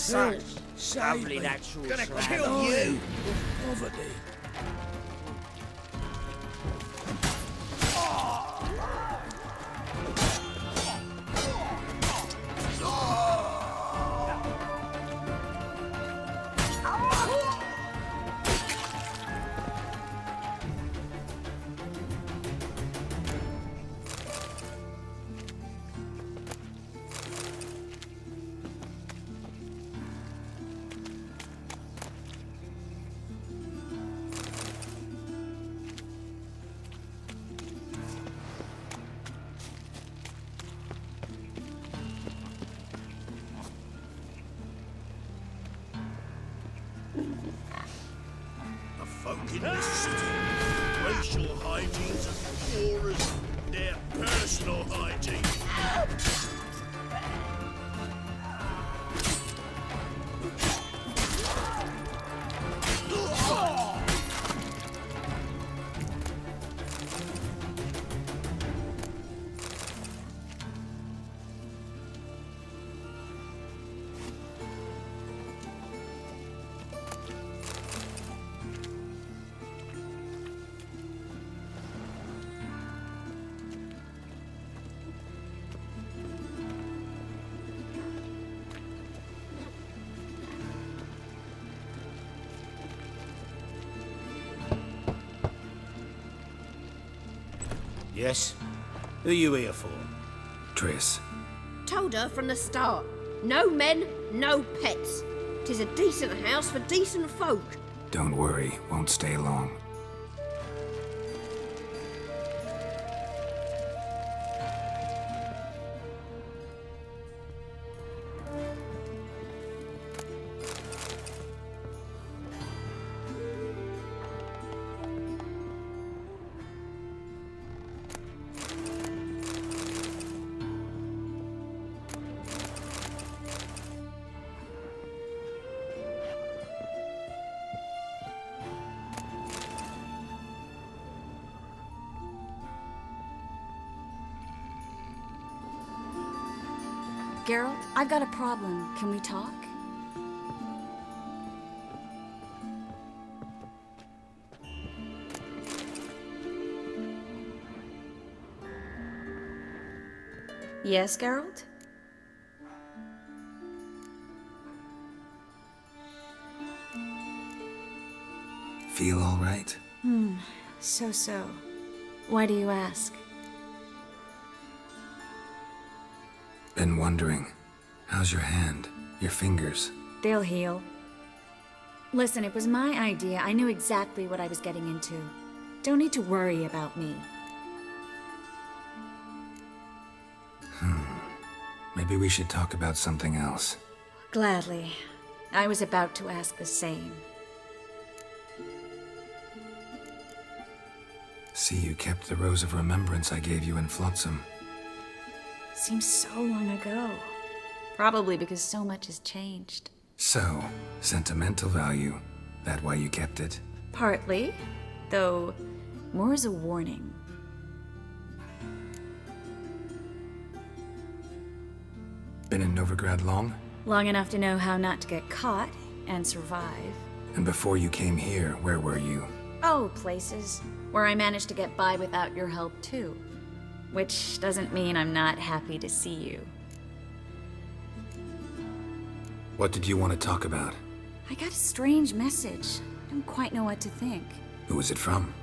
such lovely natural Gonna surroundings. kill you! Poverty. The folk in this city, racial hygiene's as poor as their personal hygiene. Yes? Who you here for? Triss. Told her from the start. No men, no pets. 'Tis a decent house for decent folk. Don't worry, won't stay long. Geralt, I've got a problem. Can we talk? Yes, Geralt? Feel all right? So. Why do you ask? Been wondering. How's your hand? Your fingers? They'll heal. Listen, it was my idea. I knew exactly what I was getting into. Don't need to worry about me. Maybe we should talk about something else. Gladly. I was about to ask the same. See, you kept the Rose of Remembrance I gave you in Flotsam. Seems so long ago. Probably because so much has changed. So, sentimental value. That why you kept it? Partly, though more as a warning. Been in Novigrad long? Long enough to know how not to get caught and survive. And before you came here, where were you? Oh, places where I managed to get by without your help too. Which doesn't mean I'm not happy to see you. What did you want to talk about? I got a strange message. I don't quite know what to think. Who was it from?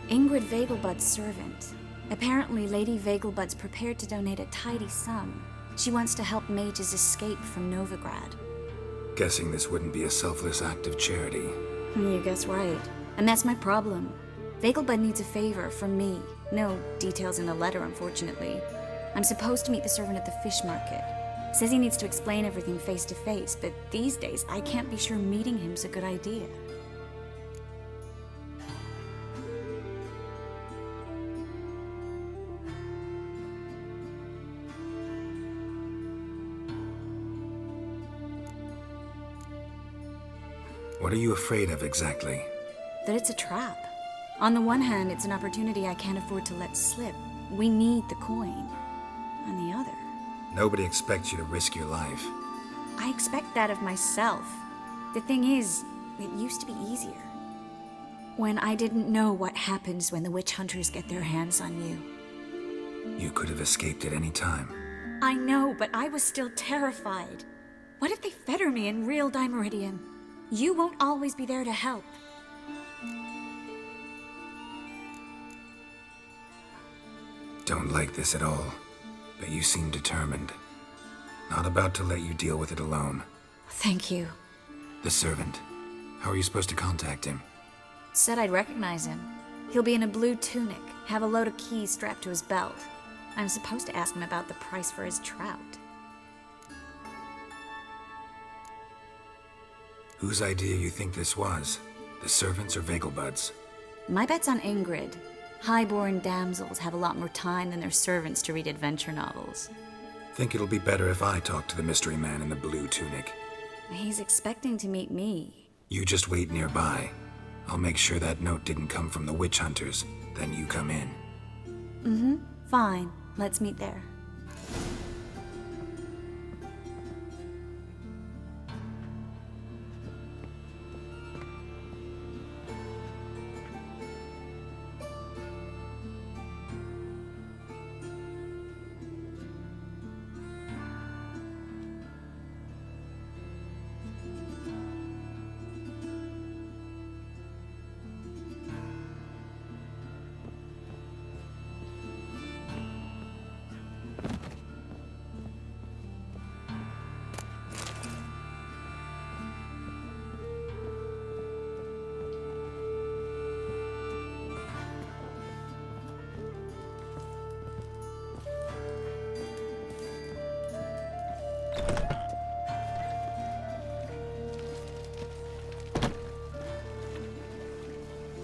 Ingrid Vegelbud's servant. Apparently, Lady Vegelbud's prepared to donate a tidy sum. She wants to help mages escape from Novigrad. Guessing this wouldn't be a selfless act of charity. You guess right. And that's my problem. Vegelbud needs a favor from me. No details in the letter, unfortunately. I'm supposed to meet the servant at the fish market. Says he needs to explain everything face to face, but these days I can't be sure meeting him's a good idea. What are you afraid of exactly? That it's a trap. On the one hand, it's an opportunity I can't afford to let slip. We need the coin. On the other... Nobody expects you to risk your life. I expect that of myself. The thing is, it used to be easier. When I didn't know what happens when the witch hunters get their hands on you. You could have escaped at any time. I know, but I was still terrified. What if they fetter me in real Dimeridium? You won't always be there to help. Don't like this at all, but you seem determined. Not about to let you deal with it alone. Thank you. The servant. How are you supposed to contact him? Said I'd recognize him. He'll be in a blue tunic, have a load of keys strapped to his belt. I'm supposed to ask him about the price for his trout. Whose idea you think this was? The servants or Vegelbud's? My bet's on Ingrid. Highborn damsels have a lot more time than their servants to read adventure novels. Think it'll be better if I talk to the mystery man in the blue tunic. He's expecting to meet me. You just wait nearby. I'll make sure that note didn't come from the witch hunters. Then you come in. Fine. Let's meet there.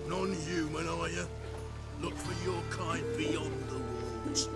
Non-human, are you? Look for your kind beyond the walls.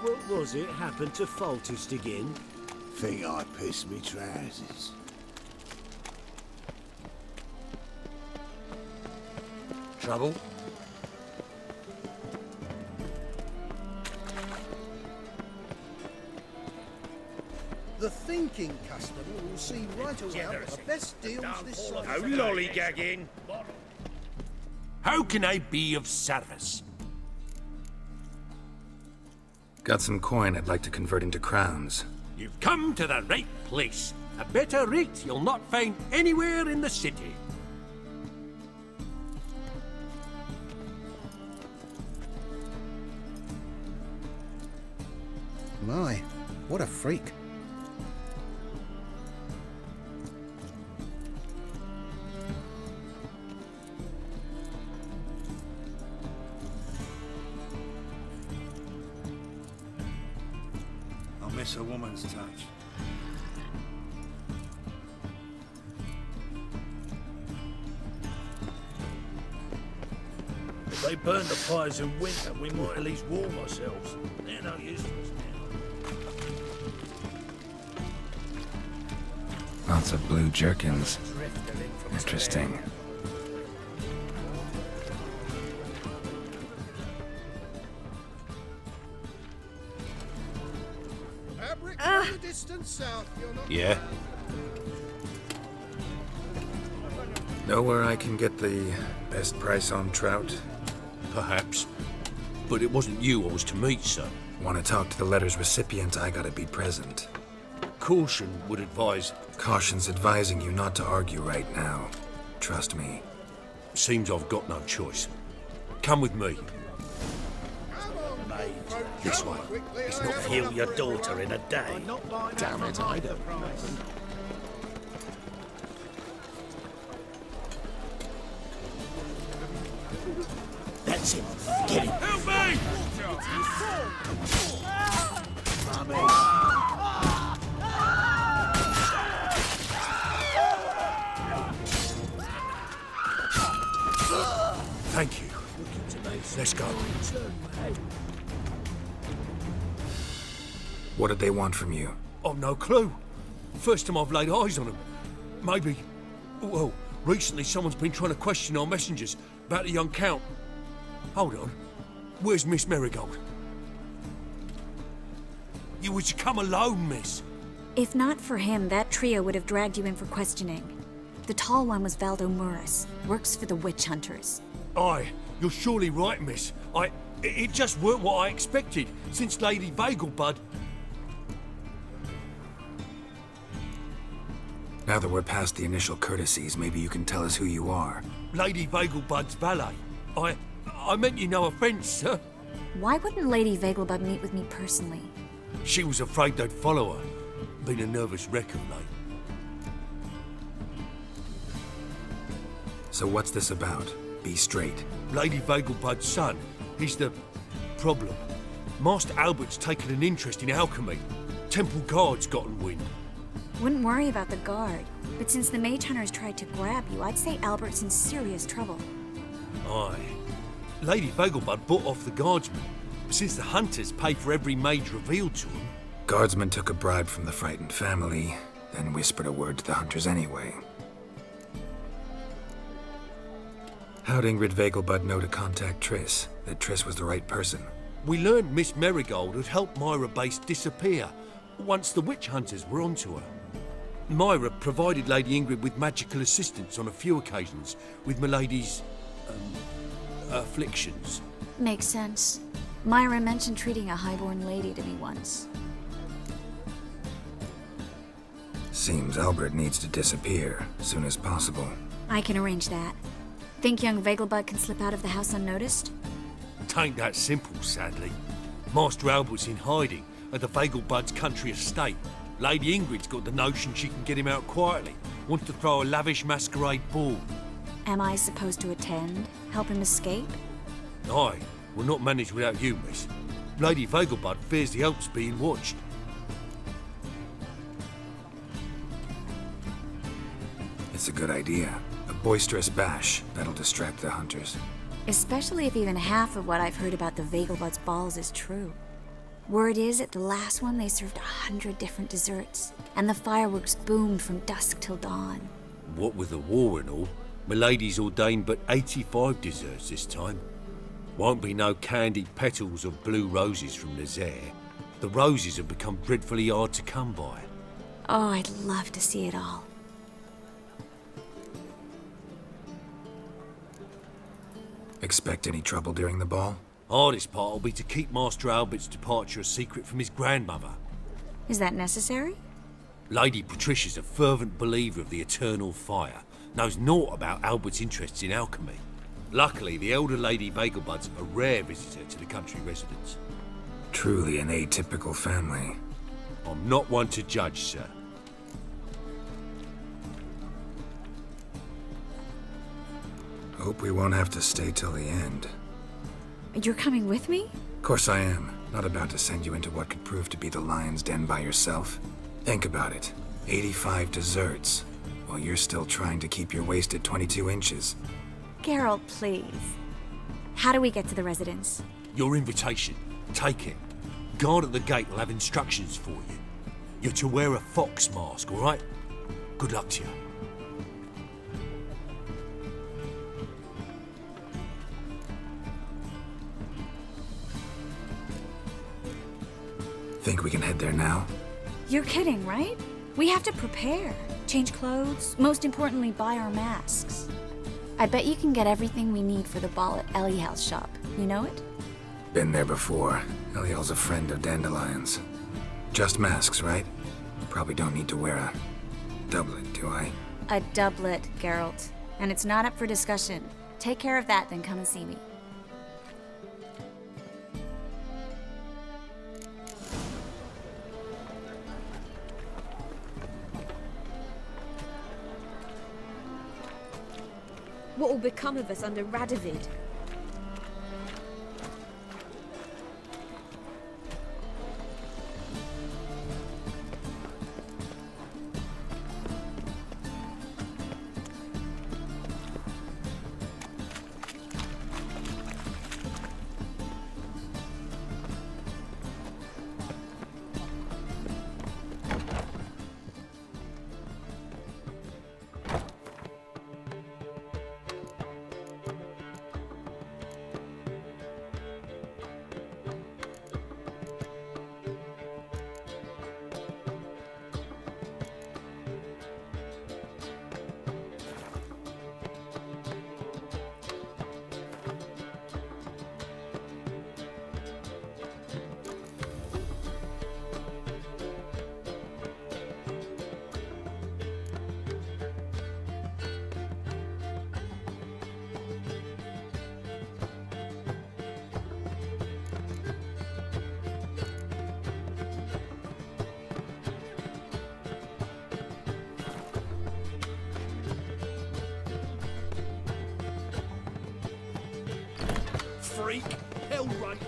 What was it happened to Faltist again? Think I pissed me trousers. Trouble? The thinking customer will see right away the best deals this side. No lollygagging. How can I be of service? Got some coin I'd like to convert into crowns. You've come to the right place. A better rate you'll not find anywhere in the city. My, what a freak. I miss a woman's touch. If they burn the fires in winter, we might at least warm ourselves. They're no use to us now. Lots of blue jerkins. Interesting. Fabric from the distant south, you're not... Yeah? Know where I can get the best price on trout? Perhaps. But it wasn't you I was to meet, sir. Want to talk to the letter's recipient, I gotta be present. Caution would advise. Caution's advising you not to argue right now. Trust me. Seems I've got no choice. Come with me. Mate, This way. it's not heal your daughter in a day. Damn it, I don't. That's it. Get him. Help me! Thank you. Let's go. What did they want from you? I've no clue. First time I've laid eyes on them. Maybe... Well, recently someone's been trying to question our messengers about the young Count. Hold on. Where's Miss Marigold? You was to come alone, miss. If not for him, that trio would have dragged you in for questioning. The tall one was Valdo Murris, works for the witch hunters. Aye, you're surely right, miss. It just weren't what I expected, since Lady Vagelbud... Now that we're past the initial courtesies, maybe you can tell us who you are. Lady Vagelbud's valet. I meant you no offence, sir. Why wouldn't Lady Vagelbud meet with me personally? She was afraid they'd follow her. Been a nervous wreck of late. So what's this about? Be straight. Lady Vagelbud's son. He's the problem. Master Albert's taken an interest in alchemy. Temple Guard's gotten wind. Wouldn't worry about the guard, but since the mage hunters tried to grab you, I'd say Albert's in serious trouble. Aye. Lady Vagelbud bought off the guardsmen, since the hunters pay for every mage revealed to them. Guardsmen took a bribe from the frightened family, then whispered a word to the hunters anyway. How'd Ingrid Vagelbud know to contact Triss? That Triss was the right person? We learned Miss Marigold had helped Myra Base disappear once the witch hunters were onto her. Myra provided Lady Ingrid with magical assistance on a few occasions with Milady's... afflictions. Makes sense. Myra mentioned treating a highborn lady to me once. Seems Albert needs to disappear soon as possible. I can arrange that. Think young Vagelbud can slip out of the house unnoticed? Tain't that simple, sadly. Master Albert's in hiding at the Vagelbud's country estate. Lady Ingrid's got the notion she can get him out quietly. Wants to throw a lavish masquerade ball. Am I supposed to attend? Help him escape? Aye, we'll not manage without you, miss. Lady Vagelbud fears the Alps being watched. It's a good idea. A boisterous bash that'll distract the hunters. Especially if even half of what I've heard about the Vagelbud's balls is true. Word is, at the last one, they served 100 different desserts, and the fireworks boomed from dusk till dawn. What with the war and all, Milady's ordained but 85 desserts this time. Won't be no candied petals of blue roses from Nazaire. The roses have become dreadfully hard to come by. Oh, I'd love to see it all. Expect any trouble during the ball? Hardest part will be to keep Master Albert's departure a secret from his grandmother. Is that necessary? Lady Patricia's a fervent believer of the eternal fire, knows naught about Albert's interests in alchemy. Luckily, the elder Lady Bagelbud's a rare visitor to the country residence. Truly an atypical family. I'm not one to judge, sir. Hope we won't have to stay till the end. You're coming with me? Of course I am. Not about to send you into what could prove to be the lion's den by yourself. Think about it. 85 desserts, while you're still trying to keep your waist at 22 inches. Geralt, please. How do we get to the residence? Your invitation. Take it. Guard at the gate will have instructions for you. You're to wear a fox mask, all right? Good luck to you. Think we can head there now? You're kidding, right? We have to prepare. Change clothes. Most importantly, buy our masks. I bet you can get everything we need for the ball at Eliel's shop. You know it? Been there before. Eliel's a friend of Dandelion's. Just masks, right? Probably don't need to wear a doublet, do I? A doublet, Geralt. And it's not up for discussion. Take care of that, then come and see me. What will become of us under Radovid? Freak! Hell right!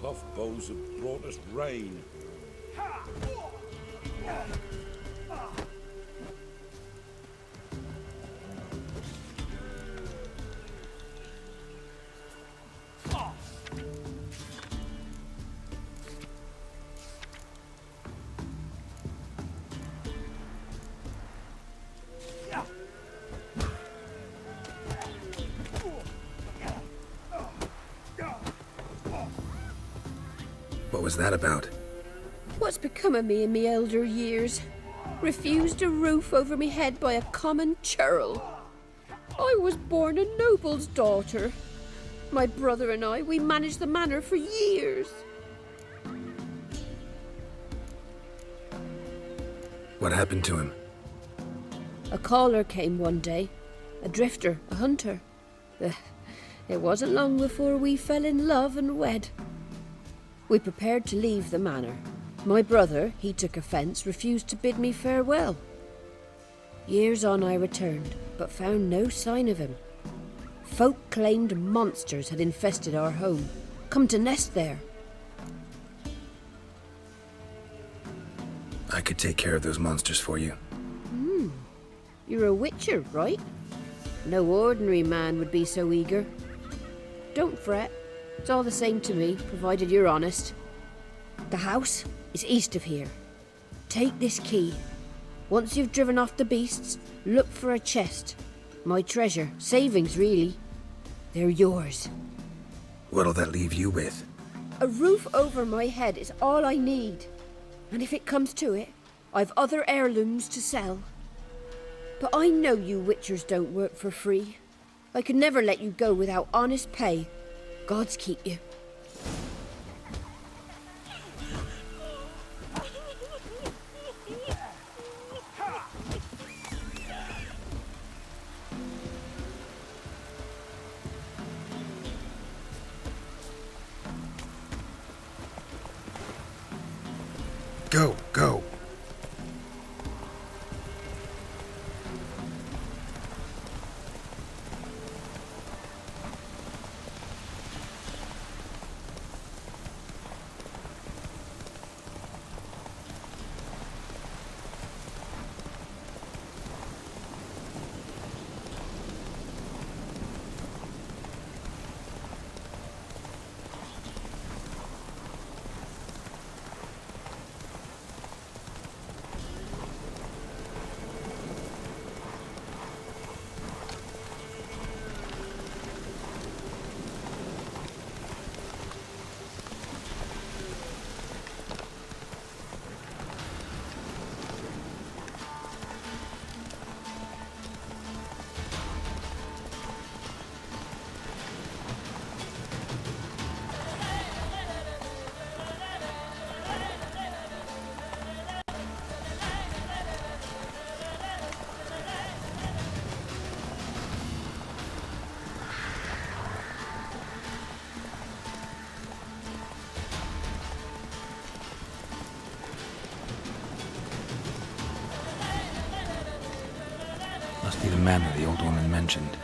Puffballs have brought us rain. What was that about? What's become of me in me elder years? Refused a roof over me head by a common churl. I was born a noble's daughter. My brother and I, we managed the manor for years. What happened to him? A caller came one day. A drifter, a hunter. It wasn't long before we fell in love and wed. We prepared to leave the manor. My brother, he took offence, refused to bid me farewell. Years on I returned, but found no sign of him. Folk claimed monsters had infested our home, come to nest there. I could take care of those monsters for you. You're a witcher, right? No ordinary man would be so eager. Don't fret. It's all the same to me, provided you're honest. The house is east of here. Take this key. Once you've driven off the beasts, look for a chest. My treasure. Savings, really. They're yours. What'll that leave you with? A roof over my head is all I need. And if it comes to it, I've other heirlooms to sell. But I know you witchers don't work for free. I could never let you go without honest pay. Gods keep you. Go, go. Must be the manor the old woman mentioned.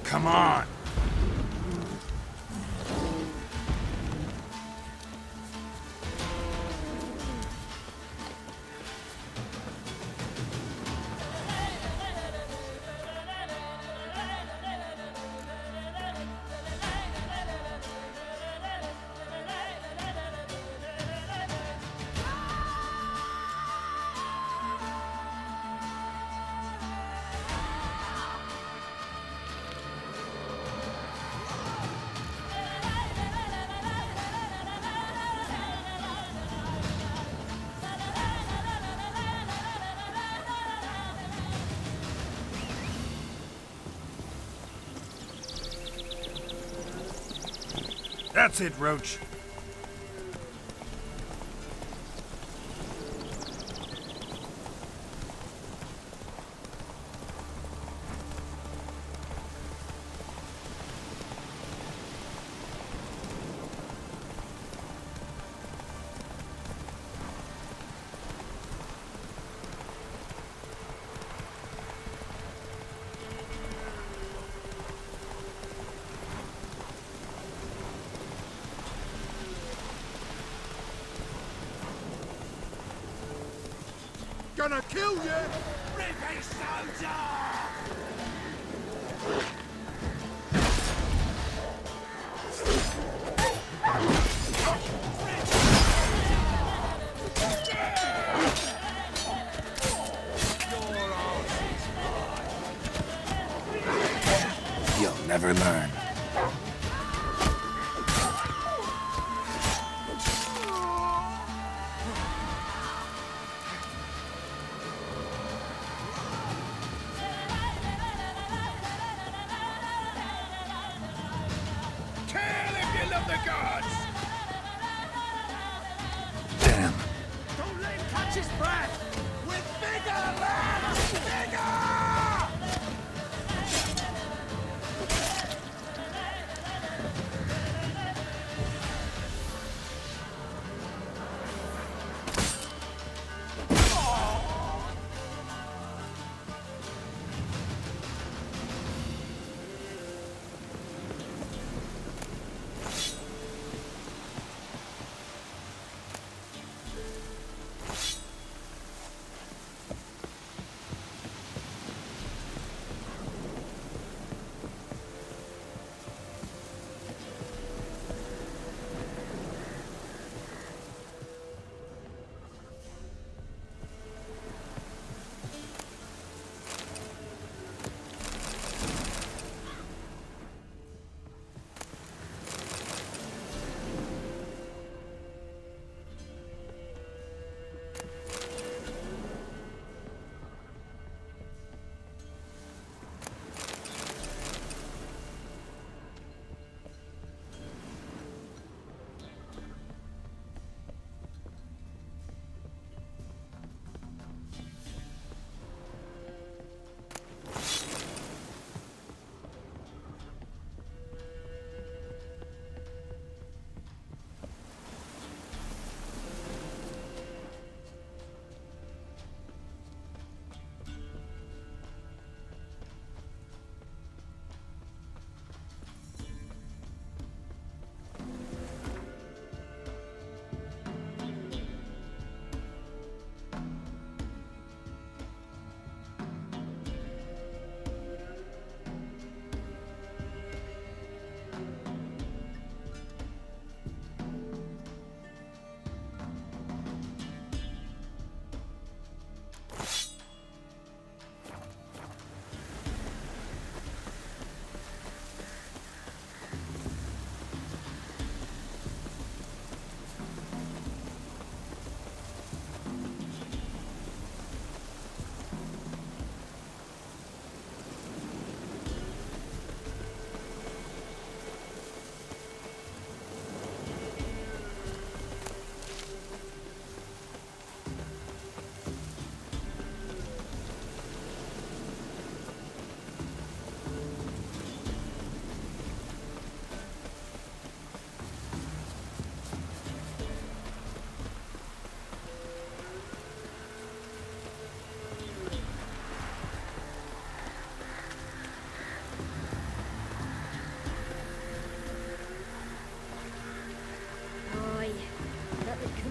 Come on! That's it, Roach. Gonna kill you! Ripping soldier! You'll never learn. Damn. Don't let him catch his breath! With vigor, lads! Vigor!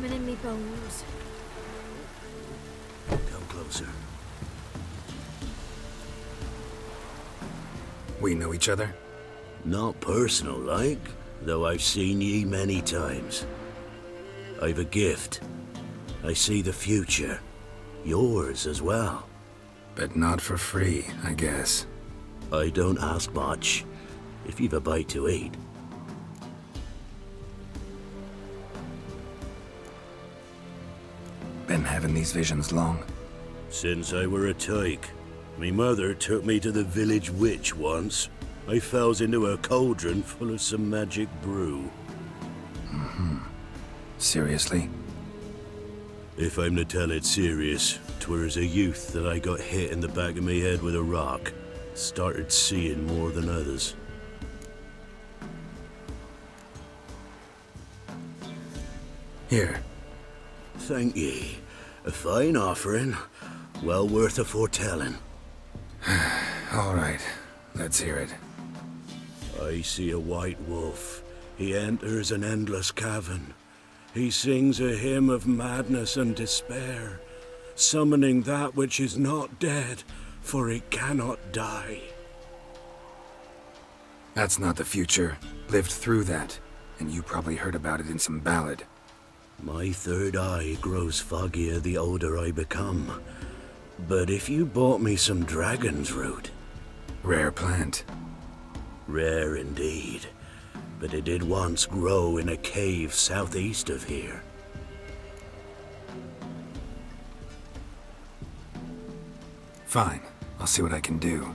coming in me bones. Come closer. We know each other? Not personal like, though I've seen ye many times. I've a gift. I see the future. Yours as well. But not for free, I guess. I don't ask much, if you've a bite to eat. Been having these visions long? Since I were a tyke. Me mother took me to the village witch once. I fells into a cauldron full of some magic brew. Seriously? If I'm to tell it serious, 'twere as a youth that I got hit in the back of me head with a rock. Started seeing more than others. Here. Thank ye. A fine offering. Well worth a foretelling. All right. Let's hear it. I see a white wolf. He enters an endless cavern. He sings a hymn of madness and despair, summoning that which is not dead, for it cannot die. That's not the future. Lived through that, and you probably heard about it in some ballad. My third eye grows foggier the older I become. But if you bought me some dragon's root... Rare plant. Rare indeed. But it did once grow in a cave southeast of here. Fine. I'll see what I can do.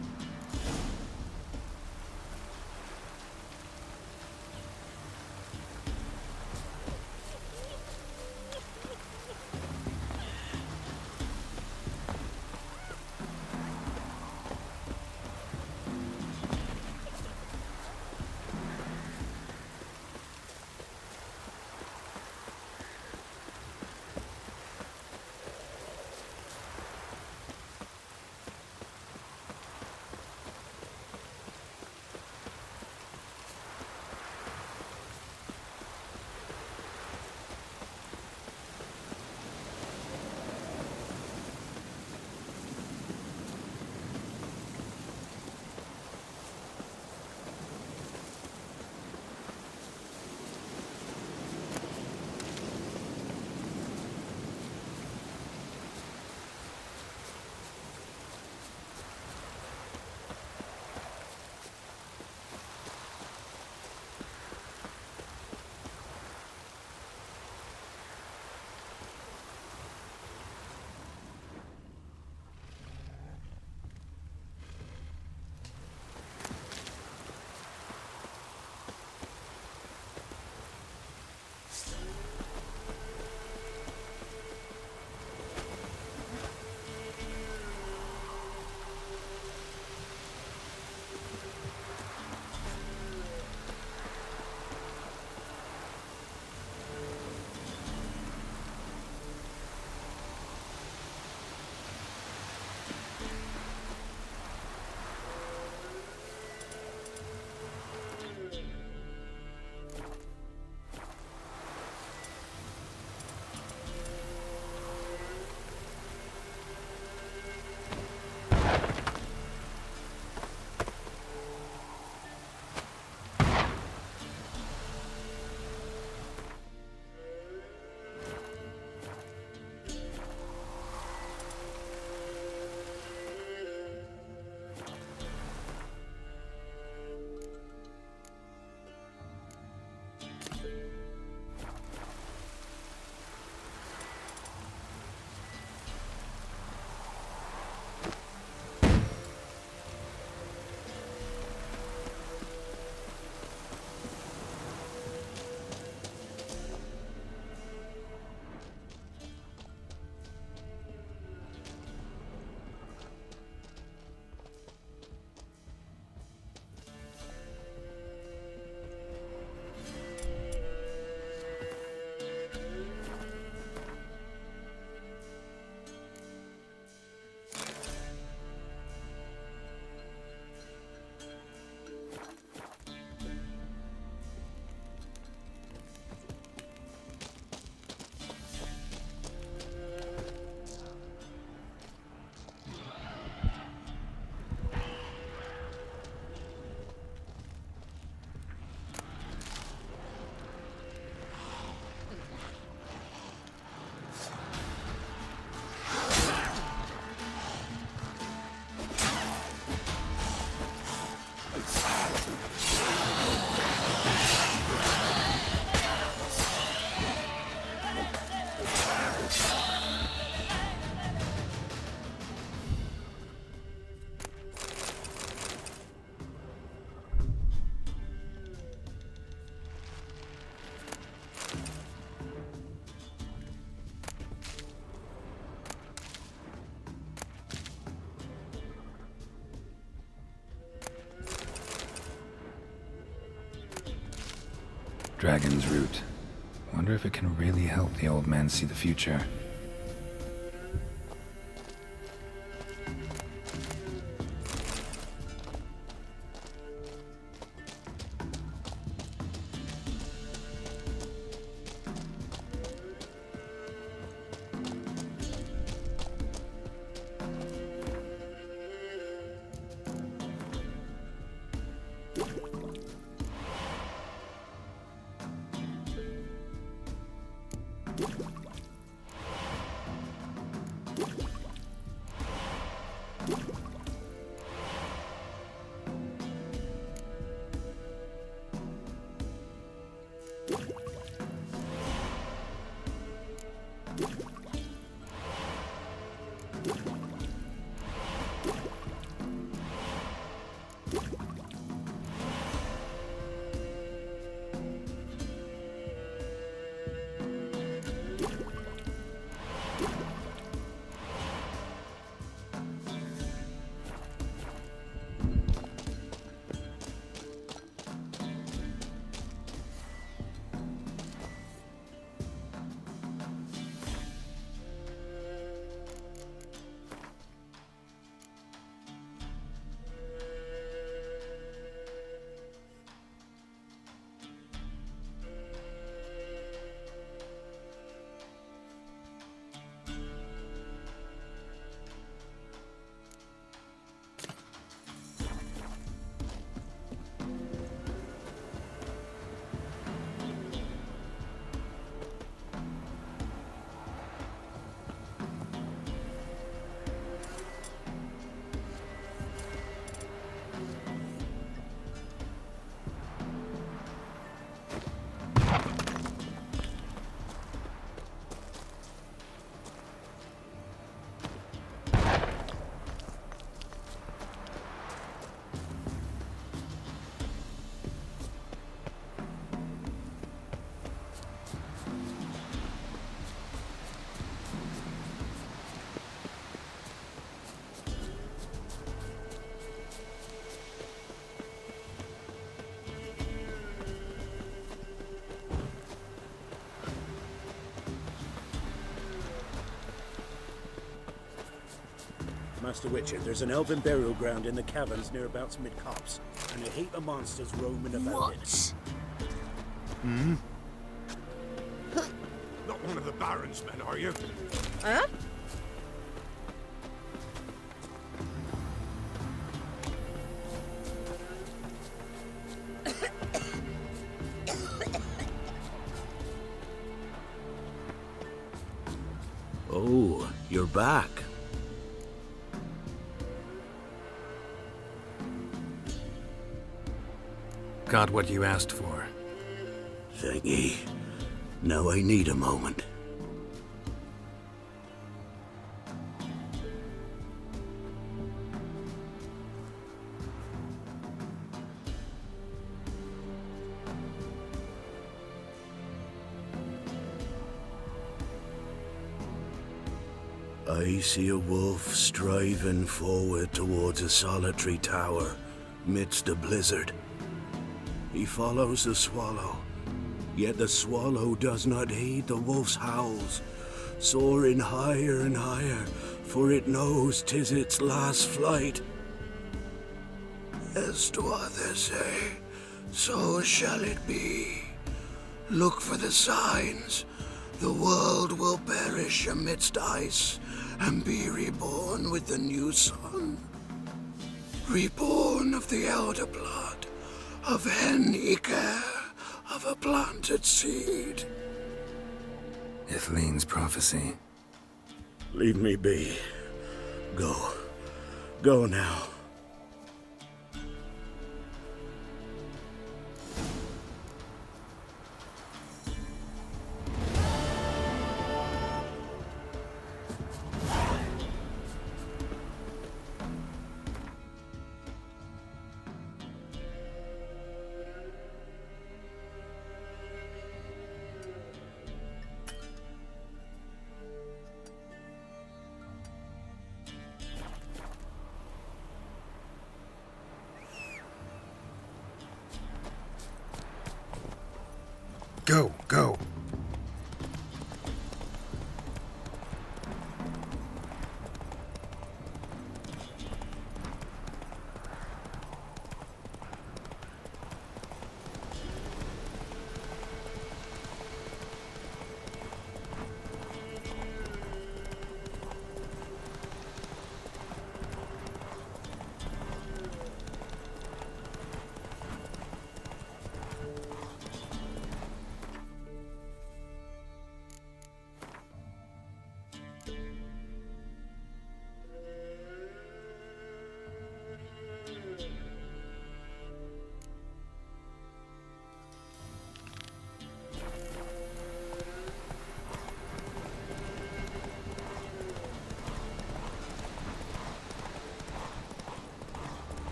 Dragon's Root. Wonder if it can really help the old man see the future. Master Witcher, there's an elven burial ground in the caverns nearabouts mid-copse, and a heap of monsters roaming about it. Hmm? Not one of the Baron's men, are you? Huh? Oh, you're back. Got what you asked for. Thank Now I need a moment. I see a wolf striving forward towards a solitary tower midst a blizzard. He follows the swallow, yet the swallow does not heed the wolf's howls, soaring higher and higher, for it knows 'tis its last flight. As do others say, so shall it be. Look for the signs. The world will perish amidst ice and be reborn with the new sun. Reborn of the elder blood, of hen Iker, of a planted seed. Ithleen's prophecy. Leave me be. Go. Go now. Go, go.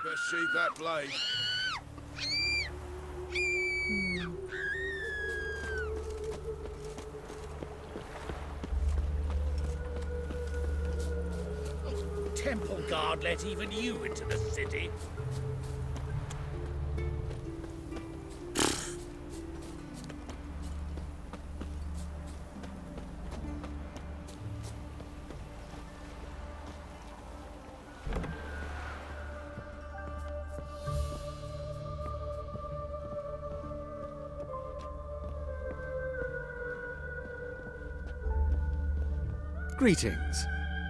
Best sheathe that blade. Temple guard let even you into the city. Greetings.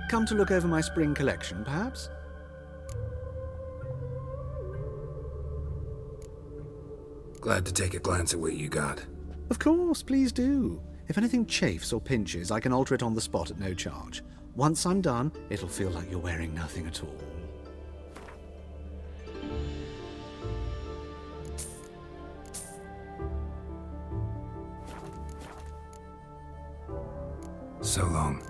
Come to look over my spring collection, perhaps? Glad to take a glance at what you got. Of course, please do. If anything chafes or pinches, I can alter it on the spot at no charge. Once I'm done, it'll feel like you're wearing nothing at all. So long.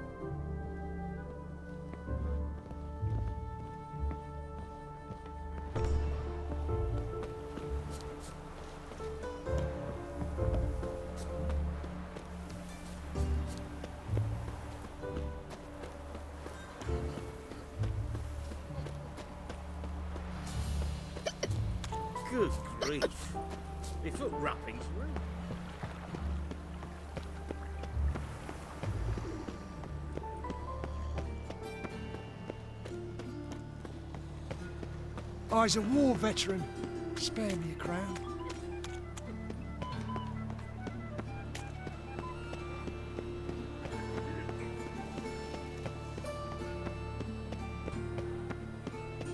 Good grief. My foot wrapping's ruined. I's a war veteran. Spare me a crown.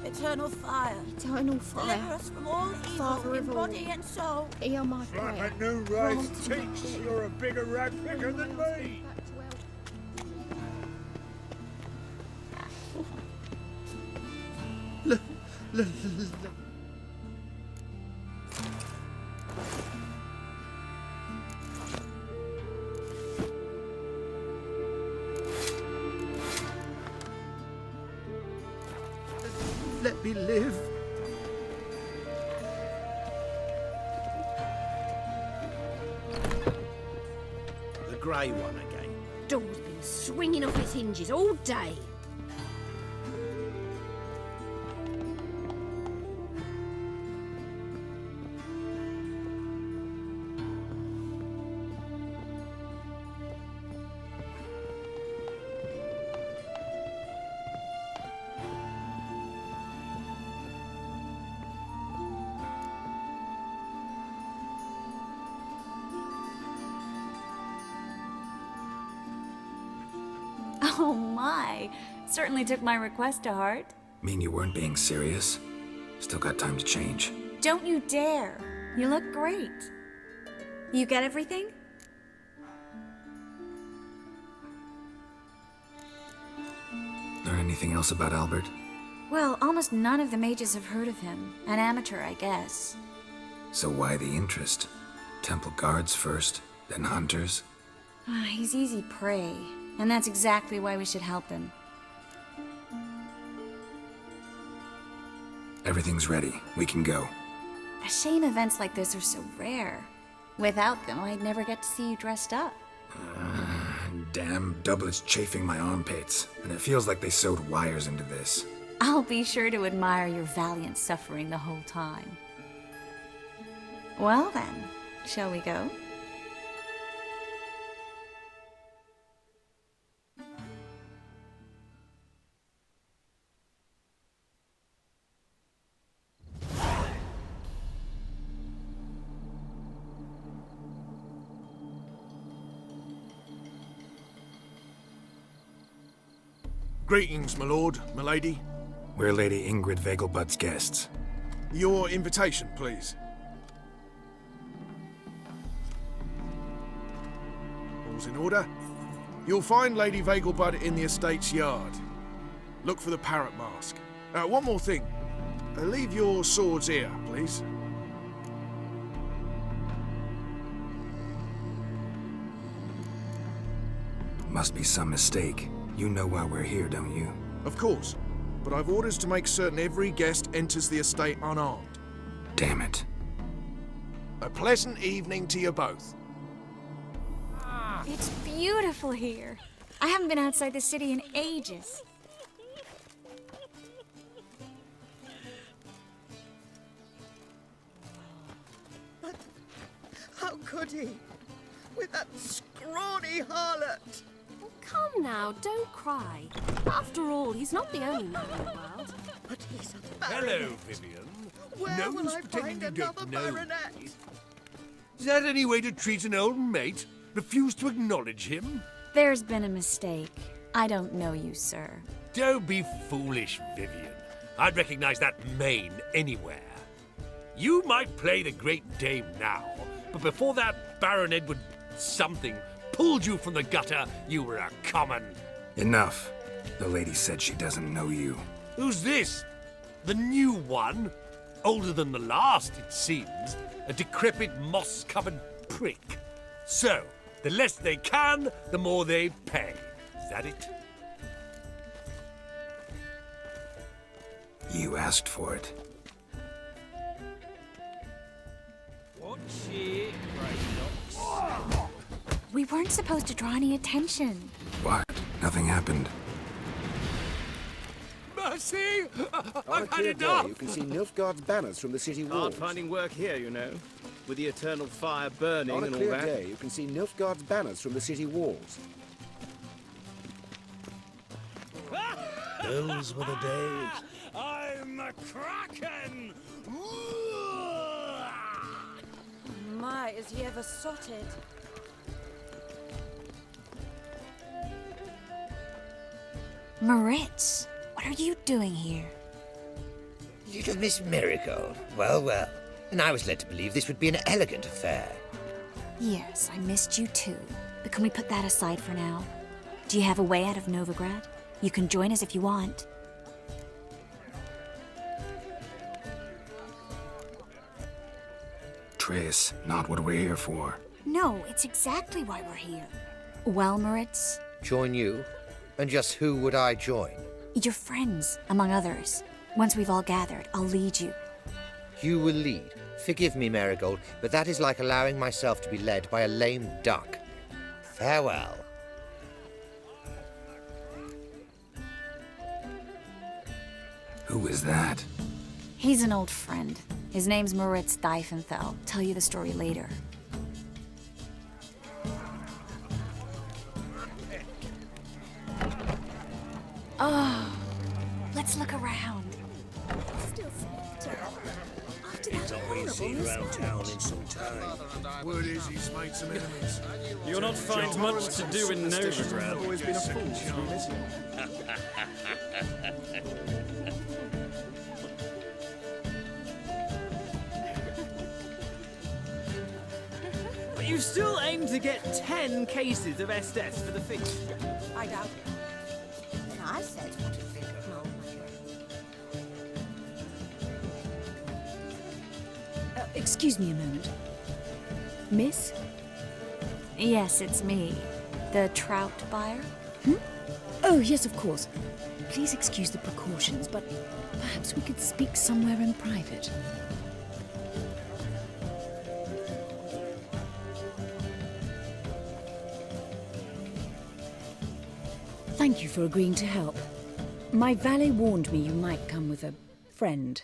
Eternal fire. Eternal fire. Deliver us from all evil Father in of all. body and soul. Hear my Slap prayer. a new race teach. You're a bigger rag picker than me. Let me live. The grey one again. Door's been swinging off its hinges all day. Oh my. Certainly took my request to heart. Mean you weren't being serious? Still got time to change. Don't you dare. You look great. You get everything? Learn anything else about Albert? Well, almost none of the mages have heard of him. An amateur, I guess. So why the interest? Temple guards first, then hunters? He's easy prey, and that's exactly why we should help him. Everything's ready. We can go. A shame events like this are so rare. Without them, I'd never get to see you dressed up. Damn doublets chafing my armpits, and it feels like they sewed wires into this. I'll be sure to admire your valiant suffering the whole time. Well then, shall we go? Greetings, my lord, my lady. We're Lady Ingrid Vegelbud's guests. Your invitation, please. All's in order. You'll find Lady Vegelbud in the estate's yard. Look for the parrot mask. One more thing. Leave your swords here, please. Must be some mistake. You know why we're here, don't you? Of course, but I've orders to make certain every guest enters the estate unarmed. Damn it. A pleasant evening to you both. It's beautiful here. I haven't been outside the city in ages. But how could he? With that scrawny harlot! Come now, don't cry. After all, he's not the only man in the world. But he's a Hello, Vivian. Where No will use I pretending find you don't another know baronet? me. Is that any way to treat an old mate? Refuse to acknowledge him? There's been a mistake. I don't know you, sir. Don't be foolish, Vivian. I'd recognize that mane anywhere. You might play the great dame now, but before that Baron Edward something pulled you from the gutter, you were a common. Enough. The lady said she doesn't know you. Who's this? The new one? Older than the last, it seems. A decrepit, moss-covered prick. So, the less they can, the more they pay. Is that it? You asked for it. What's it, Greylocks? We weren't supposed to draw any attention. What? Nothing happened. Mercy! On a I've had clear enough! day, you can see Nilfgaard's banners from the city walls. Hard finding work here, you know, with the eternal fire burning On a and all clear that. day, you can see Nilfgaard's banners from the city walls. Those were the days. I'm a kraken! My, is he ever sotted? Moritz, what are you doing here? Little Miss Marigold. Well, well. And I was led to believe this would be an elegant affair. Yes, I missed you too. But can we put that aside for now? Do you have a way out of Novigrad? You can join us if you want. Triss, not what we're here for. No, it's exactly why we're here. Well, Moritz? Join you? And just who would I join? Your friends, among others. Once we've all gathered, I'll lead you. You will lead. Forgive me, Marigold, but that is like allowing myself to be led by a lame duck. Farewell. Who is that? He's an old friend. His name's Moritz Diefenthal. Tell you the story later. Oh, let's look around. Still spectre. After He's that always seen horrible around town in some time. Word is he's made some enemies. You'll not find much to do in Novigrad. Always been a fool through this. But you still aim to get 10 cases of Estes for the feast. I doubt it. And I said what a figure. Excuse me a moment. Miss? Yes, it's me. The trout buyer? Oh, yes, of course. Please excuse the precautions, but perhaps we could speak somewhere in private. Thank you for agreeing to help. My valet warned me you might come with a friend.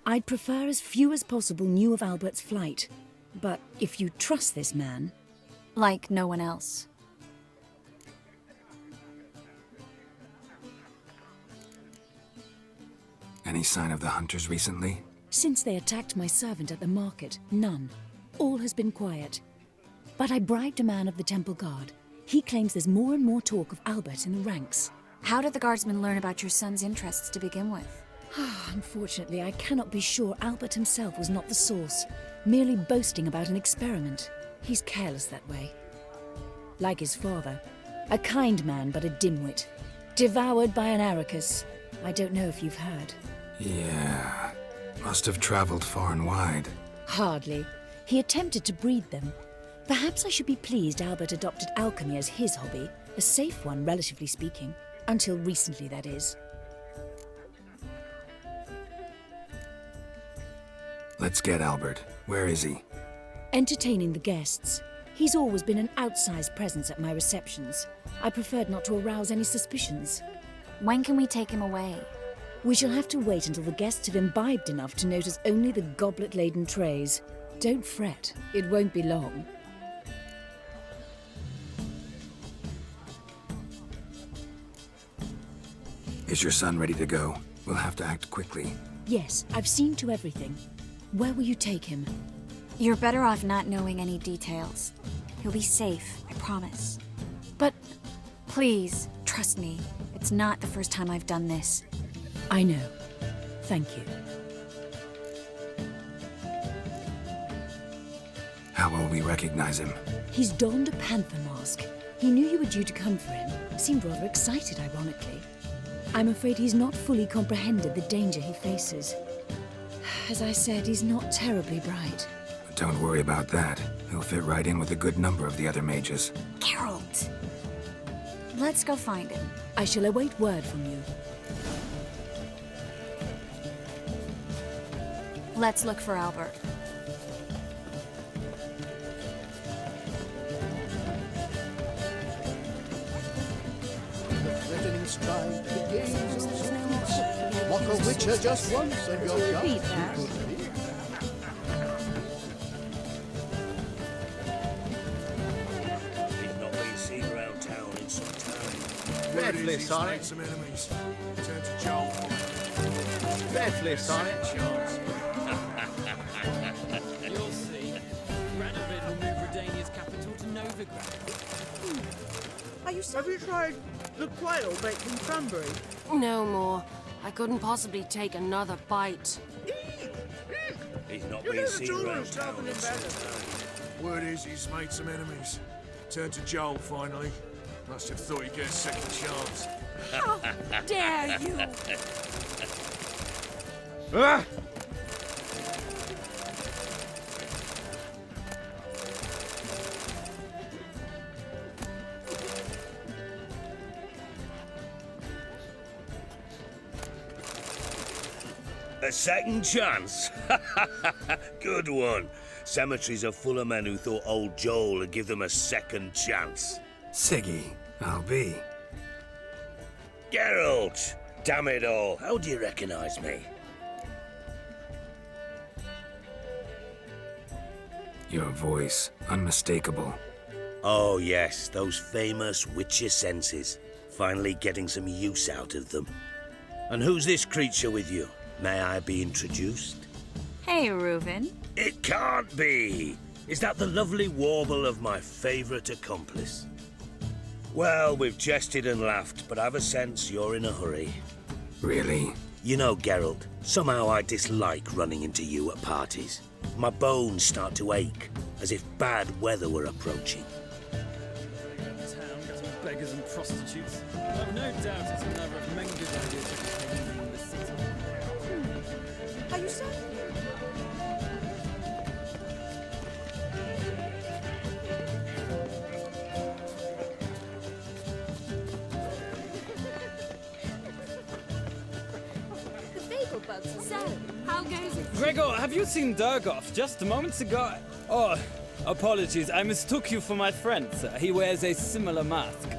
I'd prefer as few as possible knew of Albert's flight. But if you trust this man... Like no one else. Any sign of the hunters recently? Since they attacked my servant at the market, none. All has been quiet. But I bribed a man of the temple guard. He claims there's more and more talk of Albert in the ranks. How did the guardsmen learn about your son's interests to begin with? Unfortunately, I cannot be sure Albert himself was not the source, merely boasting about an experiment. He's careless that way. Like his father, a kind man but a dimwit. Devoured by an Arachus. I don't know if you've heard. Yeah, must have traveled far and wide. Hardly. He attempted to breed them. Perhaps I should be pleased Albert adopted alchemy as his hobby, a safe one, relatively speaking. Until recently, that is. Let's get Albert. Where is he? Entertaining the guests. He's always been an outsized presence at my receptions. I preferred not to arouse any suspicions. When can we take him away? We shall have to wait until the guests have imbibed enough to notice only the goblet-laden trays. Don't fret, it won't be long. Is your son ready to go? We'll have to act quickly. Yes, I've seen to everything. Where will you take him? You're better off not knowing any details. He'll be safe, I promise. But... Please, trust me. It's not the first time I've done this. I know. Thank you. How will we recognize him? He's donned a panther mask. He knew you were due to come for him. Seemed rather excited, ironically. I'm afraid he's not fully comprehended the danger he faces. As I said, he's not terribly bright. Don't worry about that. He'll fit right in with a good number of the other mages. Geralt! Let's go find him. I shall await word from you. Let's look for Albert. Threatening stride begins. Mock a witcher just once and you're gone. He's not been seen around town in some time. Dreadfully sorry. Some enemies. Turn to Joel. Dreadfully sorry. You'll see. Ranovid will move Redania's capital to Novigrad. Have you tried the quail baked in cranberry? No more. I couldn't possibly take another bite. He's not You been never seen told around us town something in some better. time. Word is he's made some enemies. Turn to Joel, finally. Must have thought he'd get a second chance. How dare you! Ah! A second chance? Good one. Cemeteries are full of men who thought old Joel would give them a second chance. Siggy, I'll be. Geralt! Damn it all, how do you recognize me? Your voice, unmistakable. Oh yes, those famous witcher senses. Finally getting some use out of them. And who's this creature with you? May I be introduced? Hey, Reuven. It can't be! Is that the lovely warble of my favourite accomplice? Well, we've jested and laughed, but I've a sense you're in a hurry. Really? You know, Geralt, somehow I dislike running into you at parties. My bones start to ache, as if bad weather were approaching. Town getting beggars and prostitutes. I've no doubt it's another of Menger's ideas of cleansing the city. Are you certain? So, how goes it? Gregor, have you seen Durgoff just moments ago? Oh, apologies, I mistook you for my friend, sir. He wears a similar mask.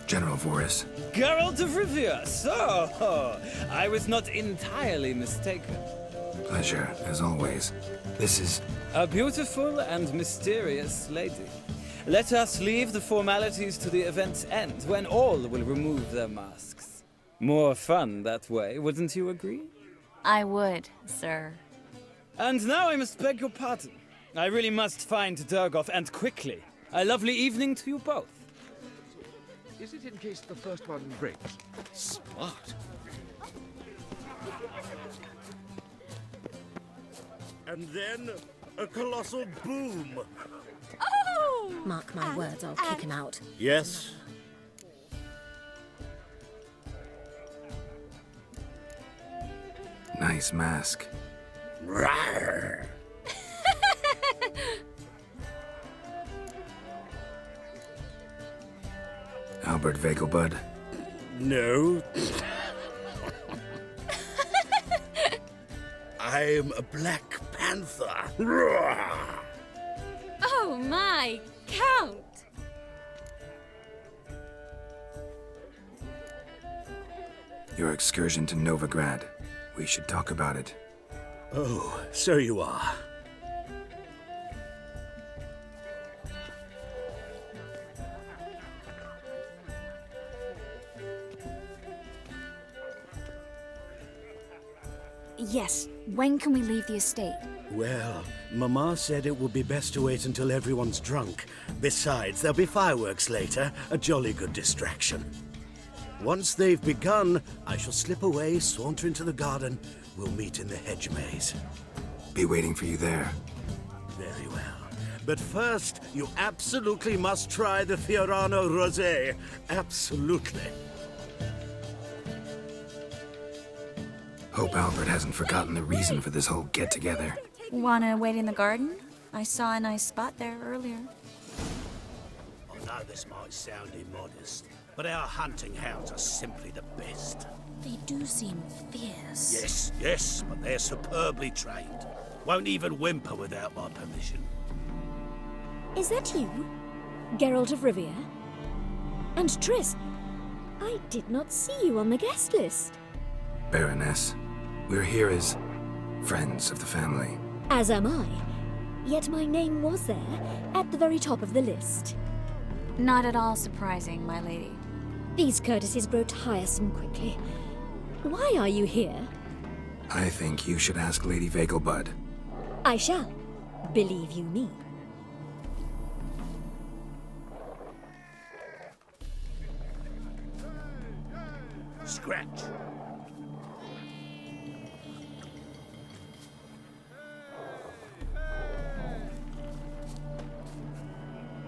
General Voris. Geralt of Rivia, so I was not entirely mistaken. Pleasure, as always. This is... A beautiful and mysterious lady. Let us leave the formalities to the event's end, when all will remove their masks. More fun that way, wouldn't you agree? I would, sir. And now I must beg your pardon. I really must find Durgoff, and quickly. A lovely evening to you both. Is it in case the first one breaks? Smart. And then a colossal boom. Oh! Mark my words, I'll kick him out. Yes. Nice mask. Rawr. Albert Vegelbud. No. I'm a Black Panther. Rawr. Oh my, Count! Your excursion to Novigrad. We should talk about it. Oh, so you are. Yes, when can we leave the estate? Well, Mama said it would be best to wait until everyone's drunk. Besides, there'll be fireworks later, a jolly good distraction. Once they've begun, I shall slip away, saunter into the garden. We'll meet in the hedge maze. Be waiting for you there. Very well. But first, you absolutely must try the Fiorano Rosé. Absolutely. Hope Albert hasn't forgotten the reason for this whole get-together. Wanna wait in the garden? I saw a nice spot there earlier. I know this might sound immodest, but our hunting hounds are simply the best. They do seem fierce. Yes, yes, but they're superbly trained. Won't even whimper without my permission. Is that you? Geralt of Rivia? And Triss? I did not see you on the guest list. Baroness, we're here as friends of the family. As am I. Yet my name was there, at the very top of the list. Not at all surprising, my lady. These courtesies grow tiresome quickly. Why are you here? I think you should ask Lady Vegelbud. I shall. Believe you me. Scratch.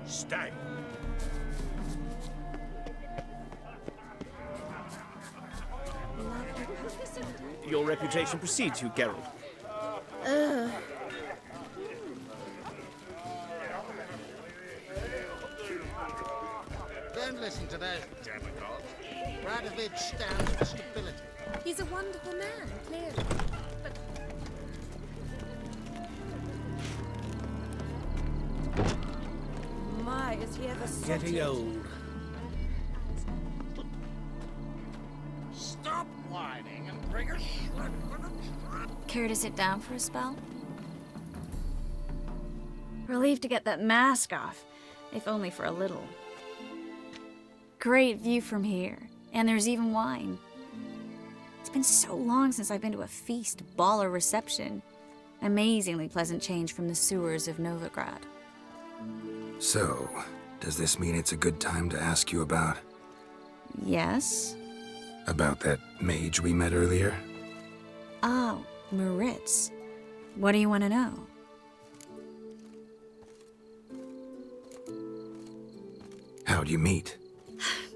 Stay. Your reputation precedes you, Geralt. Don't listen to those demagogues. Radovich stands for stability. He's a wonderful man, clearly. But my, is he ever Getting old. Stop whining and bring a shrimp and a shrimp. Care to sit down for a spell? Relieved to get that mask off, if only for a little. Great view from here, and there's even wine. It's been so long since I've been to a feast, ball, or reception. Amazingly pleasant change from the sewers of Novigrad. So, does this mean it's a good time to ask you about... Yes? About that mage we met earlier? Oh, Maritz. What do you want to know? How'd you meet?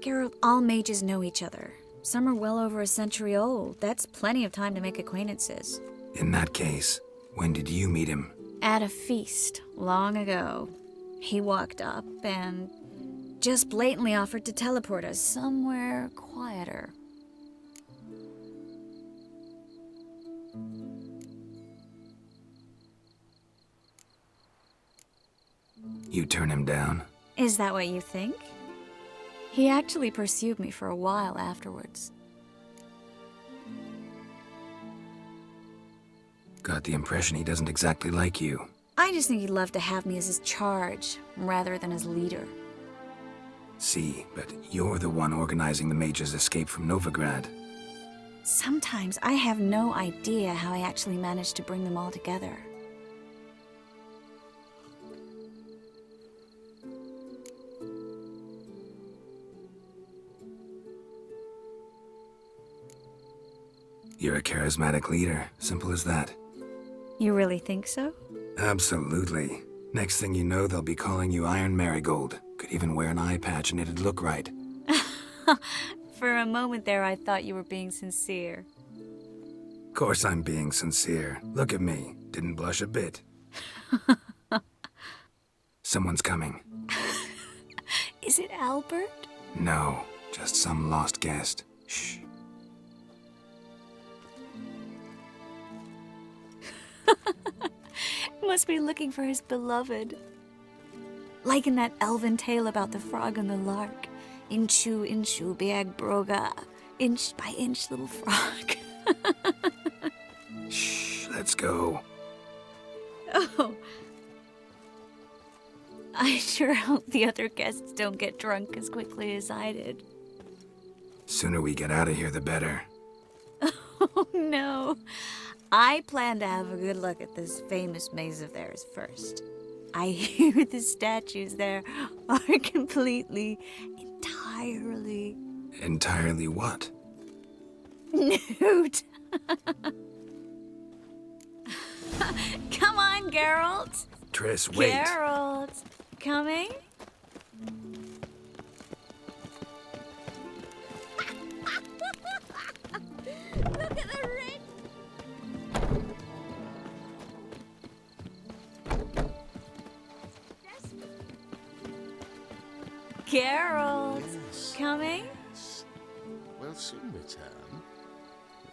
Geralt, all mages know each other. Some are well over a century old. That's plenty of time to make acquaintances. In that case, when did you meet him? At a feast, long ago. He walked up and just blatantly offered to teleport us somewhere quiet. quieter. You turn him down? Is that what you think? He actually pursued me for a while afterwards. Got the impression he doesn't exactly like you. I just think he'd love to have me as his charge, rather than his leader. See, but you're the one organizing the mage's escape from Novigrad. Sometimes I have no idea how I actually managed to bring them all together. You're a charismatic leader, simple as that. You really think so? Absolutely. Next thing you know, they'll be calling you Iron Marigold. Could even wear an eye patch and it'd look right. For a moment there, I thought you were being sincere. Of course I'm being sincere. Look at me. Didn't blush a bit. Someone's coming. Is it Albert? No, just some lost guest. Shh. Must be looking for his beloved. Like in that elven tale about the frog and the lark. Inchu, inchu, biag broga. Inch by inch, little frog. Shh, let's go. Oh. I sure hope the other guests don't get drunk as quickly as I did. Sooner we get out of here, the better. Oh, no. I plan to have a good look at this famous maze of theirs first. I hear the statues there are completely, entirely... Entirely what? Nude. Come on, Geralt. Triss, wait. Geralt, coming? Look at the ring! Geralt, Yes. coming? Yes. We'll soon return.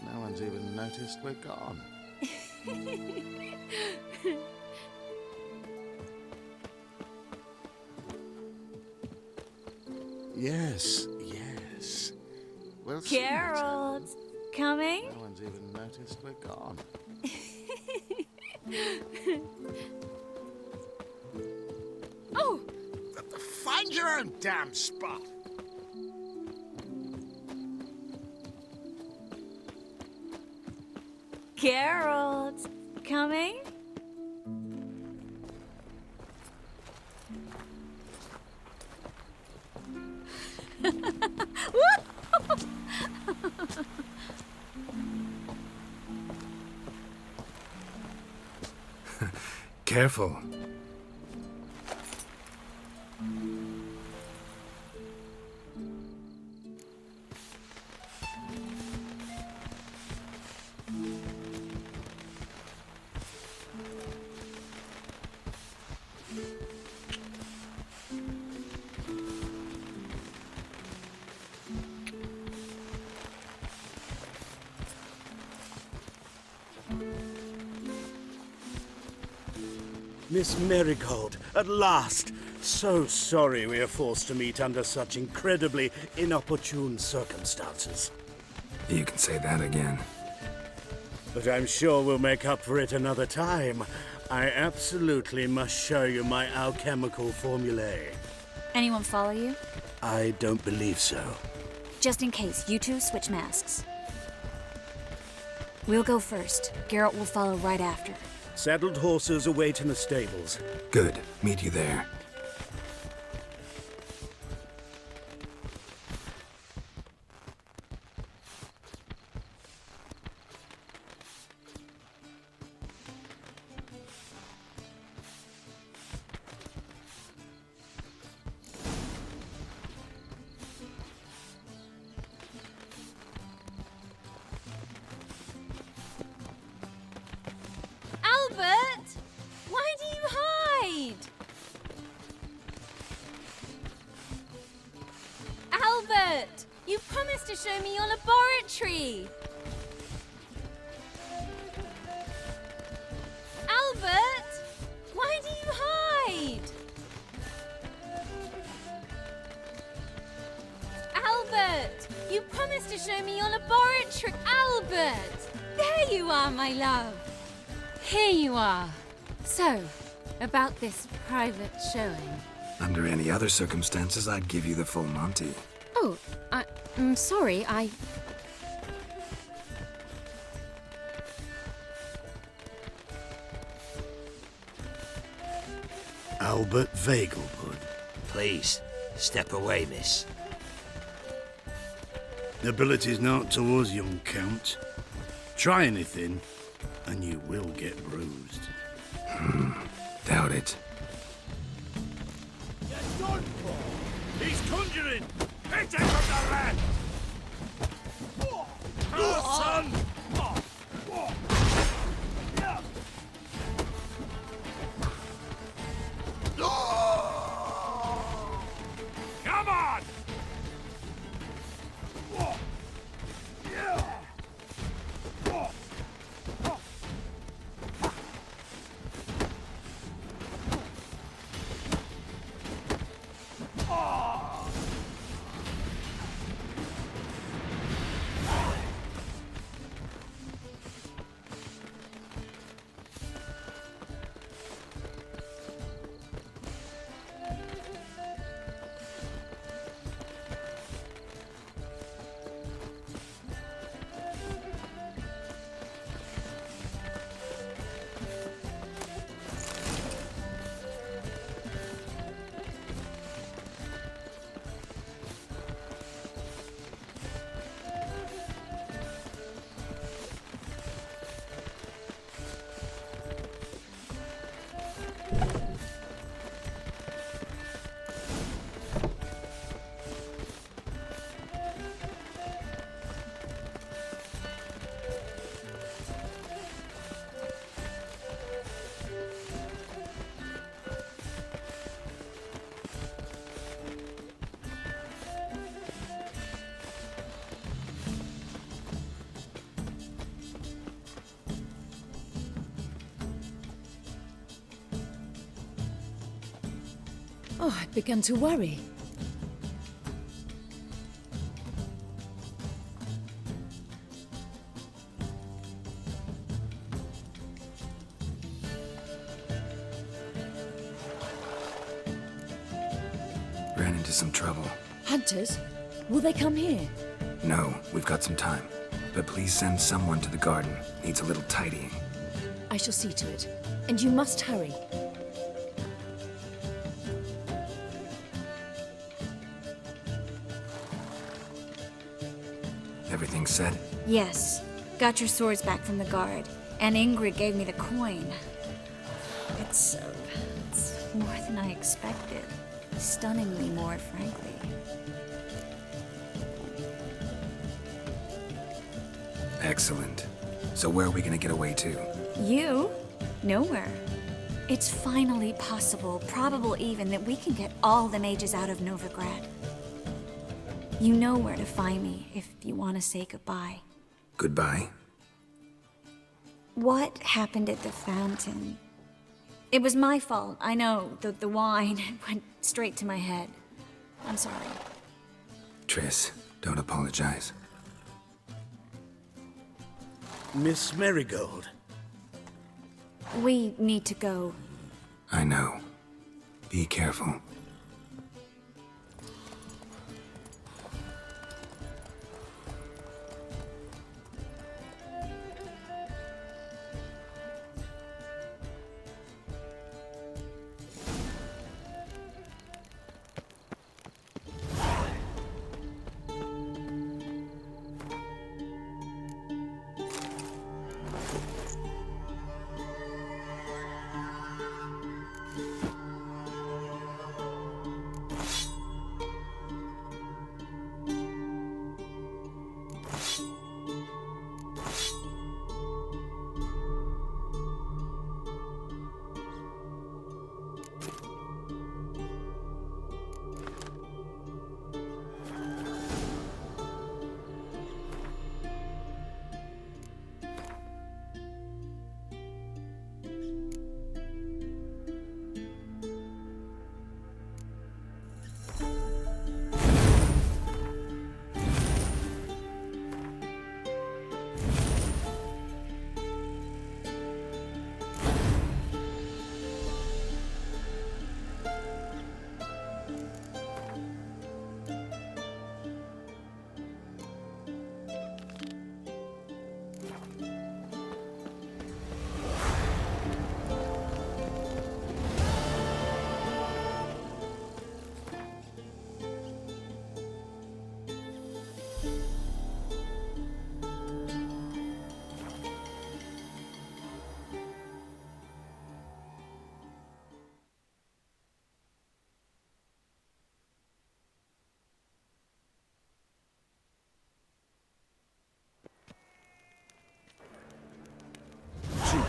No one's even noticed we're gone. Yes, yes. We'll soon Geralt, coming? return. No one's even noticed we're gone. Oh! Find your own damn spot. Geralt, coming? Careful. Miss Marigold, at last! So sorry we are forced to meet under such incredibly inopportune circumstances. You can say that again. But I'm sure we'll make up for it another time. I absolutely must show you my alchemical formulae. Anyone follow you? I don't believe so. Just in case, you two switch masks. We'll go first. Geralt will follow right after. Saddled horses await in the stables. Good. Meet you there. Albert! Why do you hide? promised to show me your laboratory! Albert! Why do you hide? Albert! You promised to show me your laboratory! Albert! There you are, my love! Here you are. So, about this private showing. Under any other circumstances, I'd give you the full Monty. Oh, I'm sorry, Albert Vegelbud. Please, step away, miss. Ability's not towards young Count. Try anything, and you will get bruised. Doubt it. You're done for! He's conjuring! Hit him from the left! Oh, son! Come on! Oh, I'd begun to worry. Ran into some trouble. Hunters? Will they come here? No, we've got some time. But please send someone to the garden. Needs a little tidying. I shall see to it. And you must hurry. Everything set? Yes. Got your swords back from the guard. And Ingrid gave me the coin. It's more than I expected. Stunningly more, frankly. Excellent. So where are we gonna get away to? You? Nowhere. It's finally possible, probable even, that we can get all the mages out of Novigrad. You know where to find me if you want to say goodbye. Goodbye? What happened at the fountain? It was my fault, I know. The wine went straight to my head. I'm sorry. Triss, don't apologize. Miss Marigold. We need to go. I know. Be careful.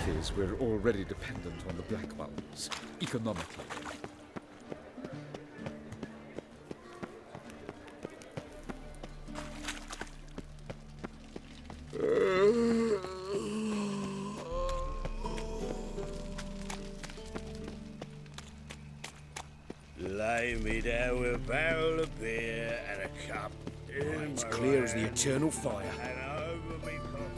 truth is, we're already dependent on the Black Ones, economically. Lay me down with a barrel of beer and a cup. It's clear as the eternal fire. And over me coffin.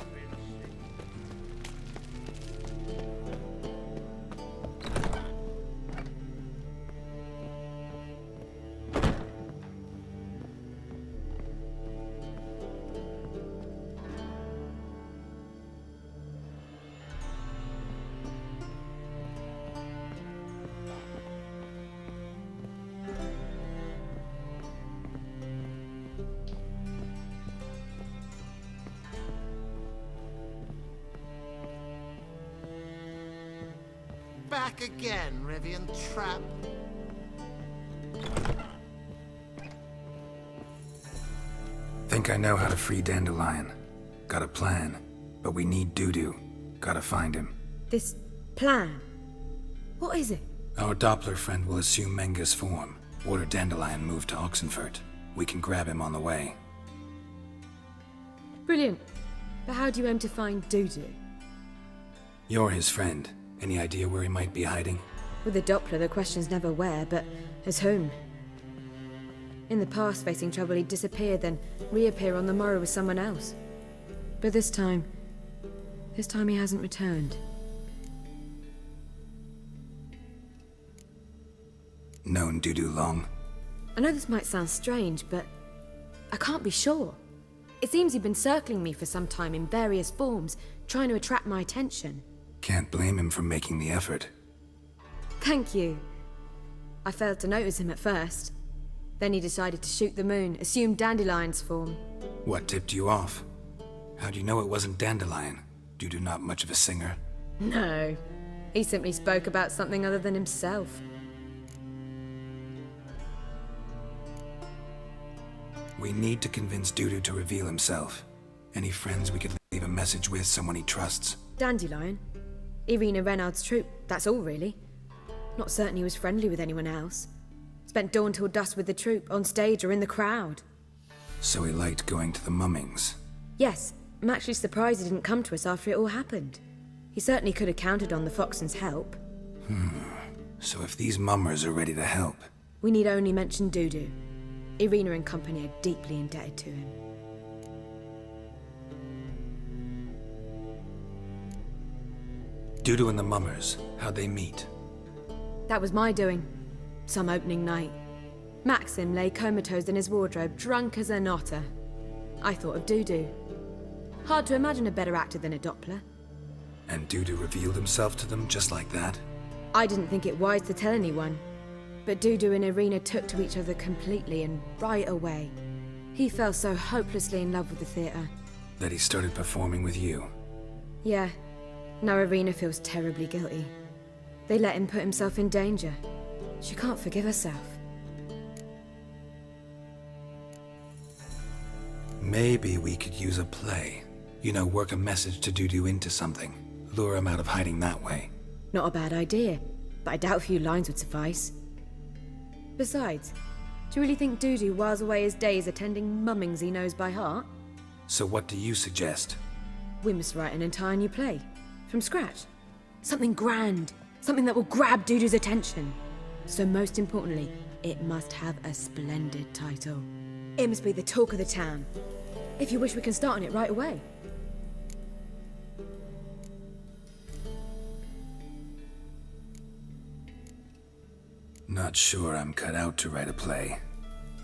Back again, Rivian Trap. Think I know how to free Dandelion. Got a plan, but we need Dudu. Gotta find him. This plan? What is it? Our Doppler friend will assume Menga's form. Order Dandelion moved to Oxenfurt. We can grab him on the way. Brilliant. But how do you aim to find Dudu? You're his friend. Any idea where he might be hiding? With the Doppler, the question's never where, but as whom. In the past, facing trouble, he'd disappear, then reappear on the morrow with someone else. But this time he hasn't returned. Known Dudu long? I know this might sound strange, but I can't be sure. It seems he'd been circling me for some time in various forms, trying to attract my attention. Can't blame him for making the effort. Thank you. I failed to notice him at first. Then he decided to shoot the moon, assume Dandelion's form. What tipped you off? How'd you know it wasn't Dandelion? Dudu not much of a singer? No. He simply spoke about something other than himself. We need to convince Dudu to reveal himself. Any friends we could leave a message with, someone he trusts? Dandelion? Irina Renard's troop, that's all really. Not certain he was friendly with anyone else. Spent dawn till dusk with the troop, on stage or in the crowd. So he liked going to the mummings? Yes, I'm actually surprised he didn't come to us after it all happened. He certainly could have counted on the Foxen's help. So if these mummers are ready to help... We need only mention Dudu. Irina and company are deeply indebted to him. Dudu and the mummers, how'd they meet? That was my doing. Some opening night. Maxim lay comatose in his wardrobe, drunk as an otter. I thought of Dudu. Hard to imagine a better actor than a Doppler. And Dudu revealed himself to them just like that? I didn't think it wise to tell anyone. But Dudu and Irina took to each other completely and right away. He fell so hopelessly in love with the theatre. That he started performing with you? Yeah. Now Irina feels terribly guilty. They let him put himself in danger. She can't forgive herself. Maybe we could use a play. You know, work a message to Dudu into something. Lure him out of hiding that way. Not a bad idea, but I doubt a few lines would suffice. Besides, do you really think Dudu whiles away his days attending mummings he knows by heart? So what do you suggest? We must write an entire new play. From scratch. Something grand. Something that will grab Dudu's attention. So most importantly, it must have a splendid title. It must be the talk of the town. If you wish, we can start on it right away. Not sure I'm cut out to write a play.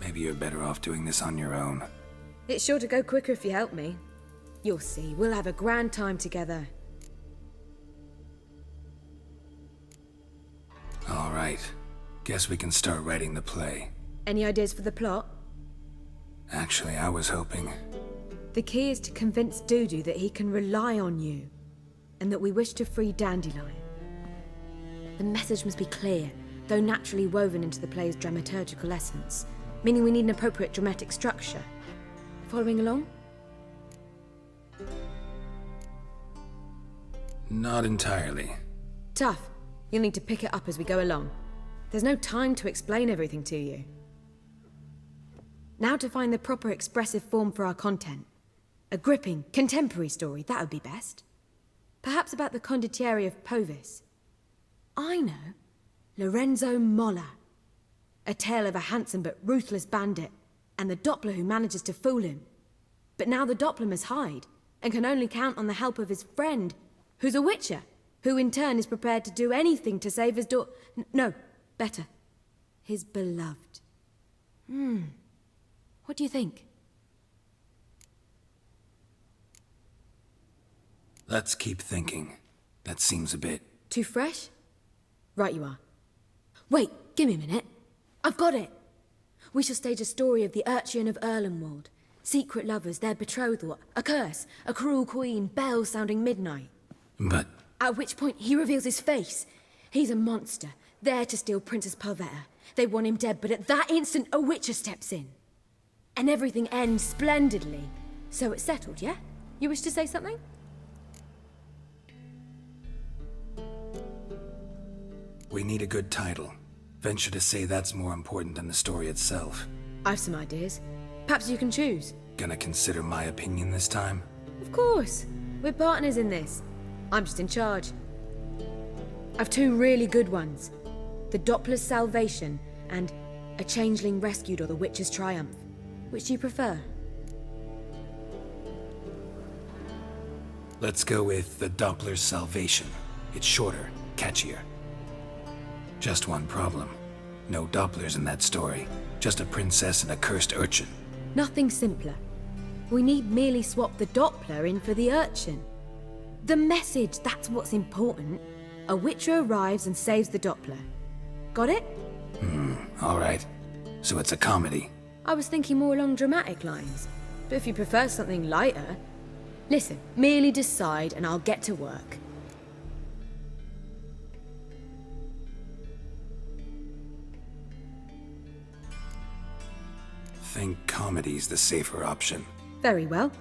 Maybe you're better off doing this on your own. It's sure to go quicker if you help me. You'll see, we'll have a grand time together. All right. Guess we can start writing the play. Any ideas for the plot? Actually, I was hoping... The key is to convince Dudu that he can rely on you, and that we wish to free Dandelion. The message must be clear, though naturally woven into the play's dramaturgical essence, meaning we need an appropriate dramatic structure. Following along? Not entirely. Tough. You'll need to pick it up as we go along. There's no time to explain everything to you. Now to find the proper expressive form for our content. A gripping, contemporary story, that would be best. Perhaps about the condottieri of Povis. I know. Lorenzo Molla. A tale of a handsome but ruthless bandit, and the Doppler who manages to fool him. But now the Doppler must hide, and can only count on the help of his friend, who's a witcher, who in turn is prepared to do anything to save his no, better. His beloved. What do you think? Let's keep thinking. That seems a bit... Too fresh? Right you are. Wait, give me a minute. I've got it! We shall stage a story of the Urchin of Erlenwald. Secret lovers, their betrothal, a curse, a cruel queen, bells sounding midnight. But... At which point he reveals his face. He's a monster, there to steal Princess Parvetta. They want him dead, but at that instant a witcher steps in. And everything ends splendidly. So it's settled, yeah? You wish to say something? We need a good title. Venture to say that's more important than the story itself. I've some ideas. Perhaps you can choose. Gonna consider my opinion this time? Of course. We're partners in this. I'm just in charge. I've two really good ones. The Doppler's Salvation and A Changeling Rescued or the Witcher's Triumph. Which do you prefer? Let's go with The Doppler's Salvation. It's shorter, catchier. Just one problem. No Dopplers in that story. Just a princess and a cursed urchin. Nothing simpler. We need merely swap the Doppler in for the urchin. The message, that's what's important. A witcher arrives and saves the Doppler. Got it? All right. So it's a comedy. I was thinking more along dramatic lines. But if you prefer something lighter... Listen, merely decide and I'll get to work. Think comedy's the safer option. Very well.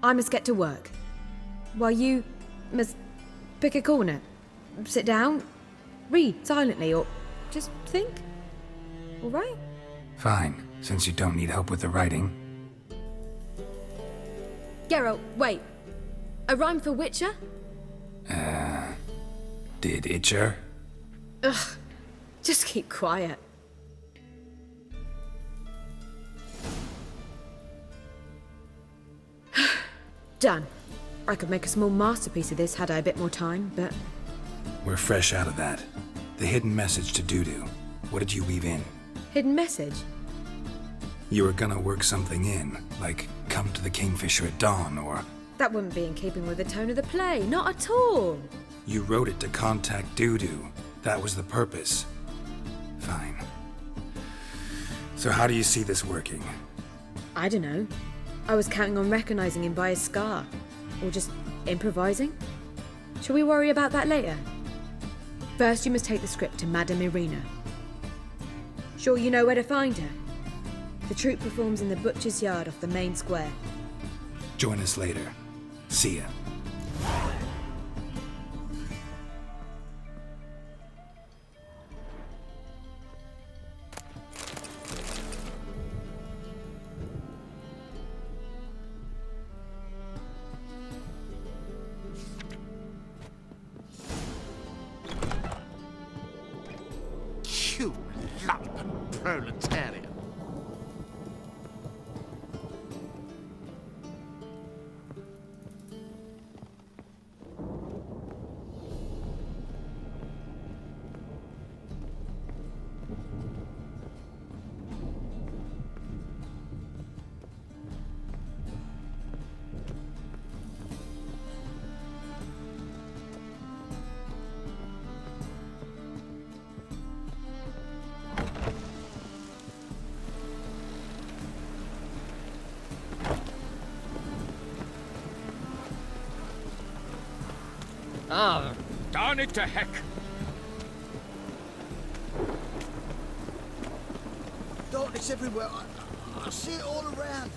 I must get to work. While you must pick a corner. Sit down, read silently, or just think. All right? Fine, since you don't need help with the writing. Geralt, wait. A rhyme for Witcher? Did Itcher? Ugh, just keep quiet. Done. I could make a small masterpiece of this had I a bit more time, but... We're fresh out of that. The hidden message to Dudu. What did you weave in? Hidden message? You were gonna work something in, like come to the Kingfisher at dawn, or... That wouldn't be in keeping with the tone of the play, not at all. You wrote it to contact Dudu. That was the purpose. Fine. So how do you see this working? I don't know. I was counting on recognizing him by his scar. Or just improvising. Shall we worry about that later? First, you must take the script to Madame Irina. Sure you know where to find her? The troupe performs in the butcher's yard off the main square. Join us later. See ya. You lumpen proletarian. Ah, darn it to heck! Darkness everywhere. I see it all around.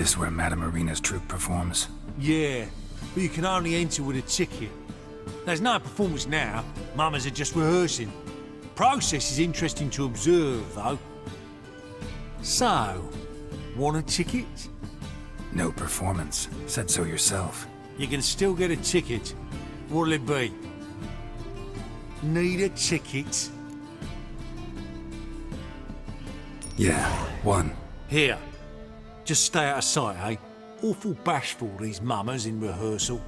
This where Madame Marina's troupe performs? Yeah, but you can only enter with a ticket. There's no performance now. Mamas are just rehearsing. Process is interesting to observe, though. So, want a ticket? No performance. Said so yourself. You can still get a ticket. What'll it be? Need a ticket? Yeah, one. Here. Just stay out of sight, eh? Awful bashful, these mamas in rehearsal.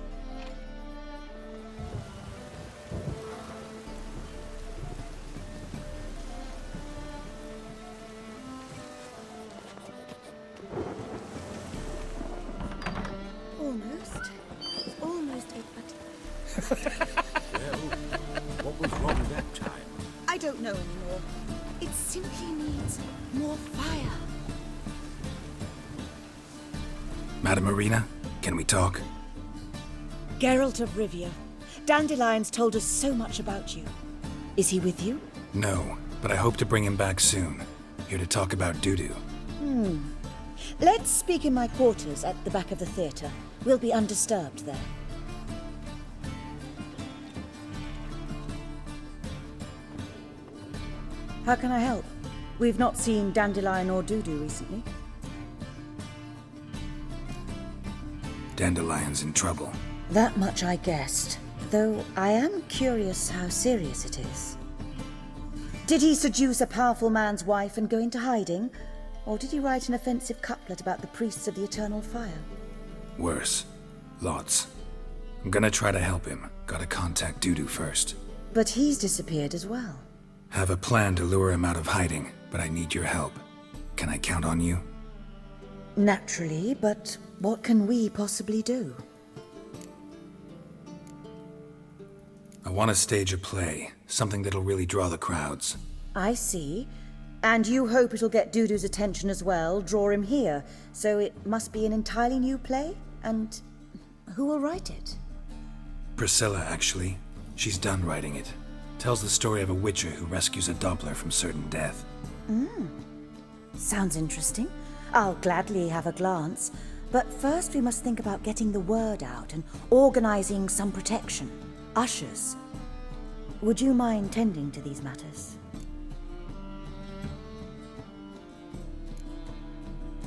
Almost it, but What was wrong that time? I don't know anymore. It simply needs more fire. Madame Marina, can we talk? Geralt of Rivia. Dandelion's told us so much about you. Is he with you? No, but I hope to bring him back soon. Here to talk about Dudu. Let's speak in my quarters at the back of the theatre. We'll be undisturbed there. How can I help? We've not seen Dandelion or Dudu recently. Dandelion's in trouble. That much I guessed, though I am curious how serious it is. Did he seduce a powerful man's wife and go into hiding? Or did he write an offensive couplet about the priests of the eternal fire? Worse. Lots. I'm gonna try to help him. Gotta contact Dudu first. But he's disappeared as well. Have a plan to lure him out of hiding, but I need your help. Can I count on you? Naturally, but what can we possibly do? I want to stage a play, something that'll really draw the crowds. I see. And you hope it'll get Dudu's attention as well, draw him here. So it must be an entirely new play? And who will write it? Priscilla, actually. She's done writing it. Tells the story of a witcher who rescues a Doppler from certain death. Sounds interesting. I'll gladly have a glance. But first we must think about getting the word out and organizing some protection. Ushers. Would you mind tending to these matters?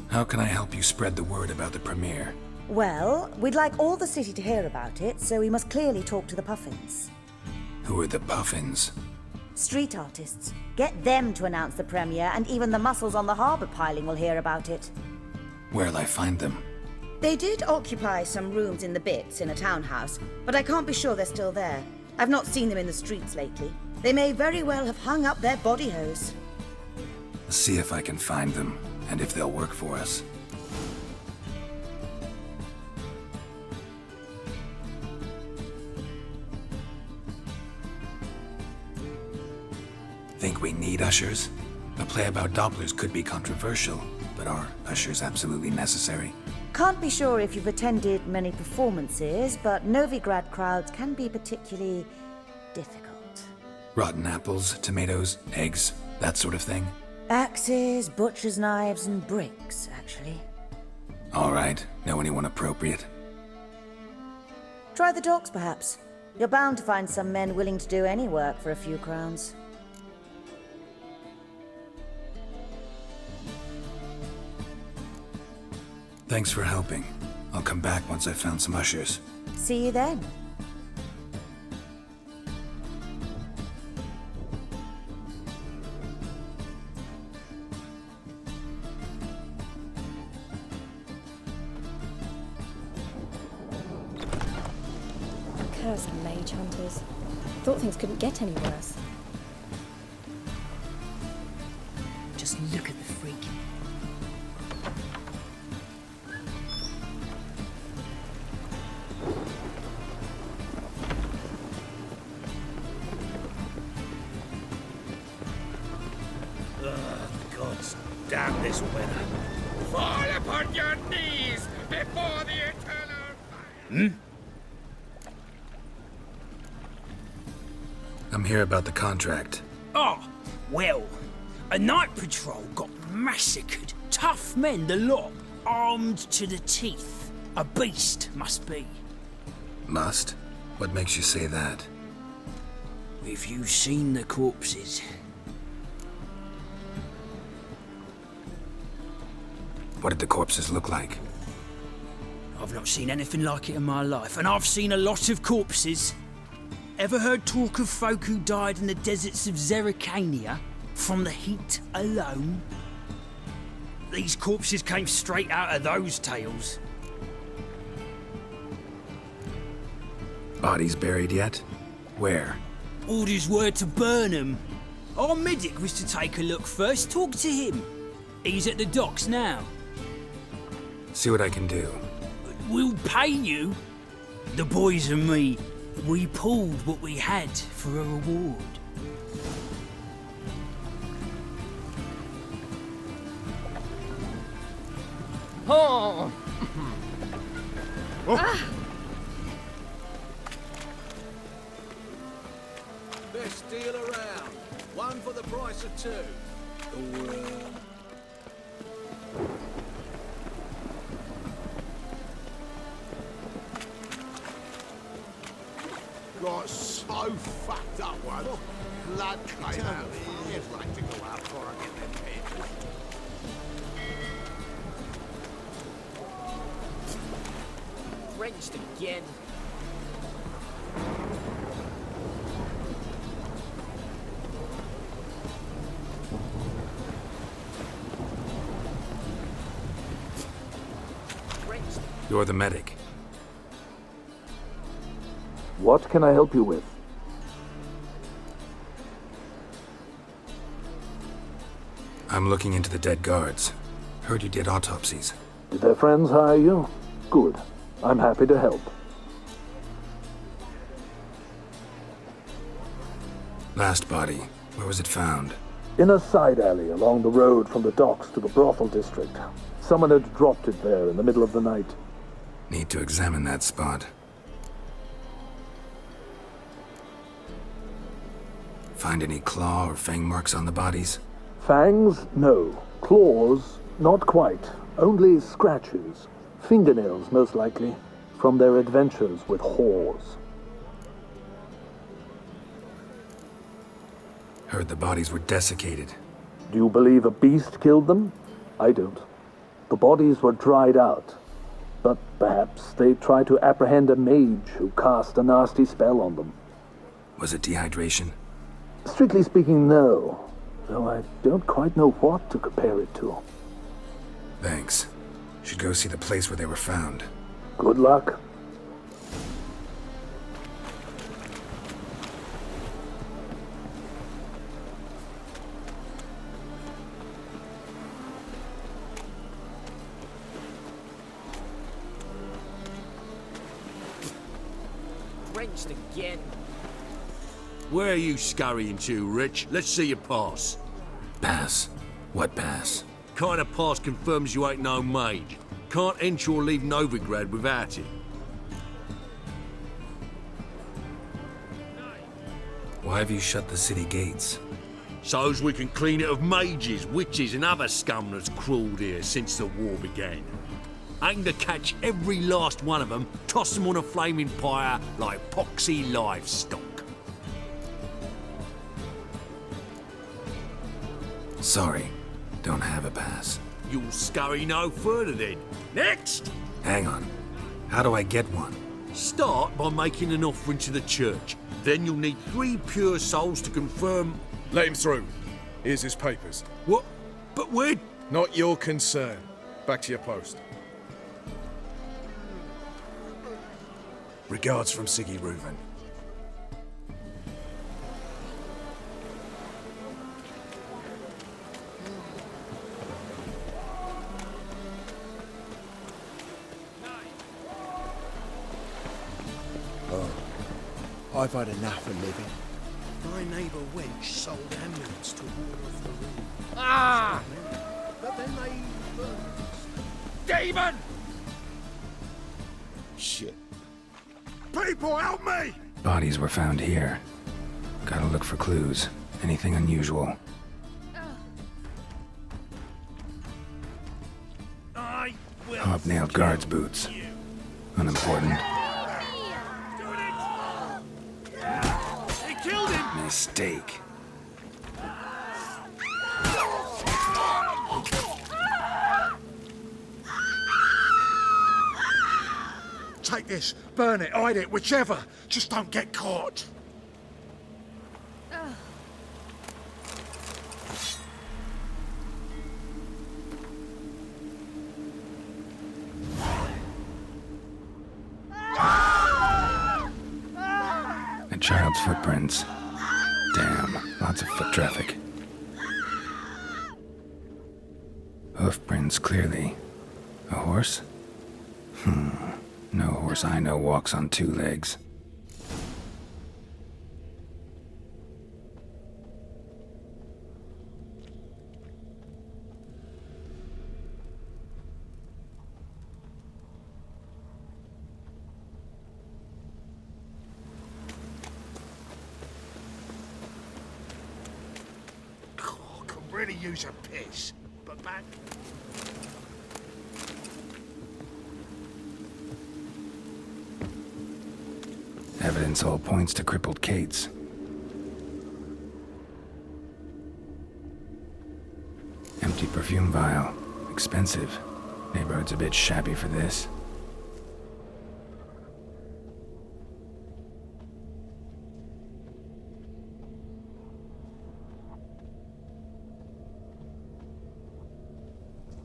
How can I help you spread the word about the premiere? Well, we'd like all the city to hear about it, so we must clearly talk to the Puffins. Who are the Puffins? Street artists. Get them to announce the premiere, and even the muscles on the harbour piling will hear about it. Where'll I find them? They did occupy some rooms in the Bits in a townhouse, but I can't be sure they're still there. I've not seen them in the streets lately. They may very well have hung up their body hose. See if I can find them, and if they'll work for us. Think we need ushers? A play about Dopplers could be controversial, but are ushers absolutely necessary? Can't be sure if you've attended many performances, but Novigrad crowds can be particularly difficult. Rotten apples, tomatoes, eggs, that sort of thing? Axes, butcher's knives, and bricks, actually. All right. Know anyone appropriate? Try the docks, perhaps. You're bound to find some men willing to do any work for a few crowns. Thanks for helping. I'll come back once I've found some ushers. See you then. Cursed mage hunters. Thought things couldn't get any worse. Just look at the freak. Damn this weather. Fall upon your knees before the eternal fire. I'm here about the contract. Oh, well, a night patrol got massacred. Tough men, the lot. armed to the teeth. A beast, must be. Must? What makes you say that? If you've seen the corpses. What did the corpses look like? I've not seen anything like it in my life, and I've seen a lot of corpses. Ever heard talk of folk who died in the deserts of Zerrikania from the heat alone? These corpses came straight out of those tales. Bodies buried yet? Where? Orders were to burn them. Our medic was to take a look first, talk to him. He's at the docks now. See what I can do. We'll pay you. The boys and me, we pulled what we had for a reward. Oh! Best deal around. One for the price of two. Got so fucked up once. Blood came out of the ears like to go out before I get them pictures. Wrenched again. You're the medic. What can I help you with? I'm looking into the dead guards. Heard you did autopsies. Did their friends hire you? Good. I'm happy to help. Last body, where was it found? In a side alley along the road from the docks to the brothel district. Someone had dropped it there in the middle of the night. Need to examine that spot. Find any claw or fang marks on the bodies? Fangs? No. Claws? Not quite. Only scratches. Fingernails, most likely. From their adventures with whores. Heard the bodies were desiccated. Do you believe a beast killed them? I don't. The bodies were dried out. But perhaps they tried to apprehend a mage who cast a nasty spell on them. Was it dehydration? Strictly speaking, no. Though I don't quite know what to compare it to. Thanks. Should go see the place where they were found. Good luck. Wrenched again. Where are you scurrying to, Rich? Let's see your pass. Pass? What pass? Kind of pass confirms you ain't no mage. Can't enter or leave Novigrad without it. Why have you shut the city gates? So's we can clean it of mages, witches and other scum that's crawled here since the war began. Aim to catch every last one of them, toss them on a flaming pyre like poxy livestock. Sorry, don't have a pass. You'll scurry no further then. Next! Hang on. How do I get one? Start by making an offering to the church. Then you'll need 3 pure souls to confirm... Let him through. Here's his papers. What? But we're... Not your concern. Back to your post. Regards from Siggy Reuven. I've had enough of living. My neighbour Wench sold amulets to ward off the room. Ah! But then they burned. Demon! Shit. People, help me! Bodies were found here. Gotta look for clues. Anything unusual. Hobnailed guards' boots. Unimportant. They killed him! Mistake. Take this, burn it, hide it, whichever. Just don't get caught. A child's footprints. Damn, lots of foot traffic. Hoof prints, clearly. A horse? No horse I know walks on two legs. Oh, could really use a piss. But man... Evidence all points to crippled Kate's. Empty perfume vial. Expensive. Neighborhood's a bit shabby for this.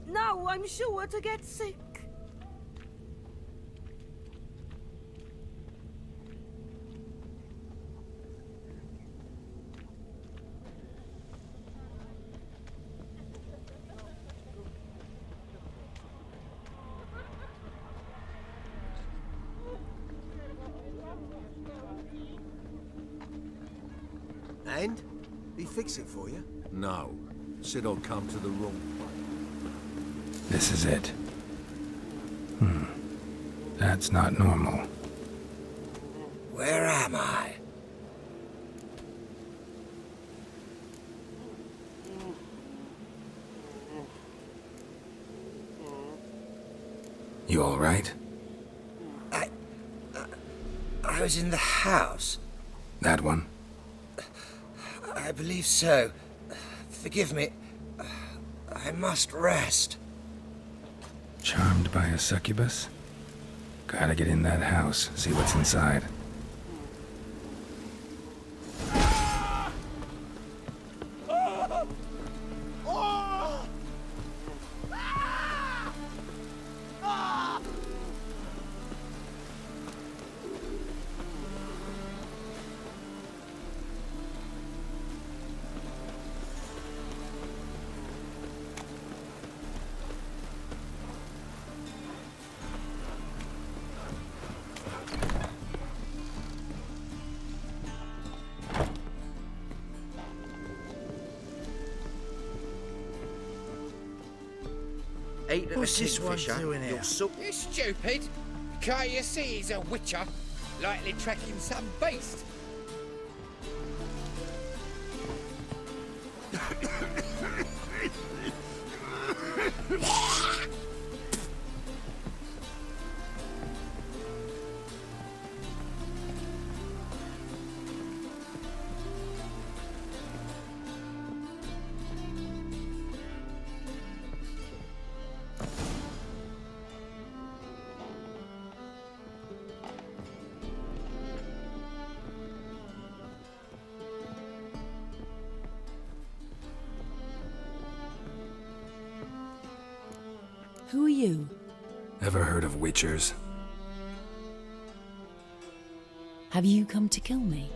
Now I'm sure to get sick. And? He fix it for you? No. Said I'd come to the wrong place. This is it. That's not normal. Where am I? You all right? I was in the house. That one? I believe so. Forgive me. I must rest. Charmed by a succubus? Gotta get in that house, see what's inside. What's this one doing here? You stupid! Can't you see he's a witcher? Likely tracking some beast. Who are you? Ever heard of witchers? Have you come to kill me?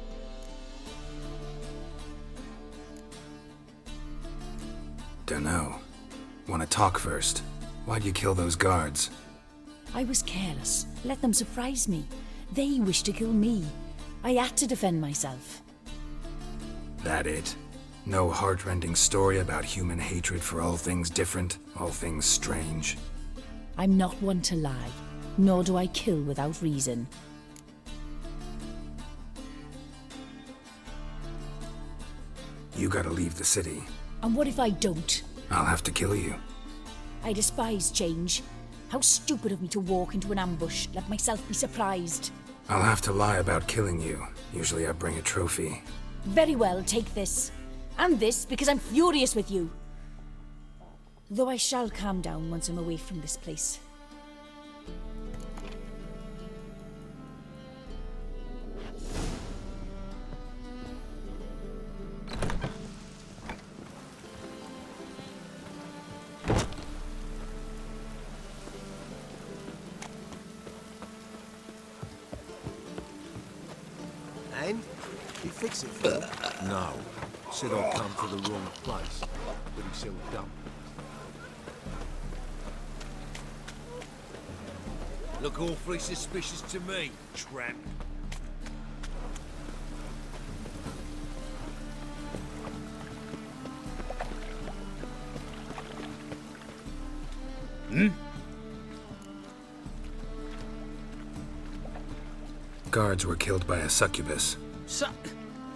Dunno. Wanna talk first? Why'd you kill those guards? I was careless. Let them surprise me. They wished to kill me. I had to defend myself. That it? No heartrending story about human hatred for all things different, all things strange? I'm not one to lie, nor do I kill without reason. You gotta leave the city. And what if I don't? I'll have to kill you. I despise change. How stupid of me to walk into an ambush, let myself be surprised. I'll have to lie about killing you. Usually I bring a trophy. Very well, take this. And this, because I'm furious with you. Though I shall calm down once I'm away from this place. And? You fix it for me? No. Said I'd come to the wrong place. But he still dumb. Look awfully suspicious to me, tramp. Guards were killed by a succubus.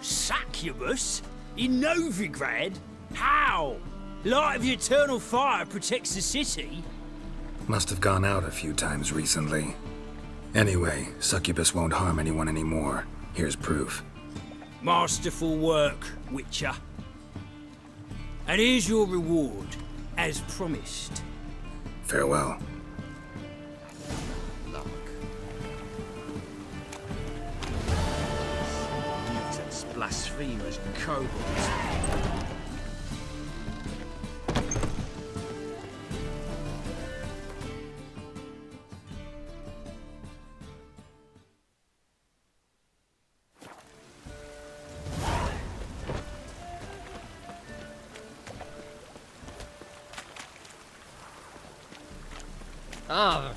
Succubus? In Novigrad? How? Light of the eternal fire protects the city? Must have gone out a few times recently. Anyway, succubus won't harm anyone anymore. Here's proof. Masterful work, Witcher. And here's your reward, as promised. Farewell. Mutants, blasphemers, kobolds. Ah,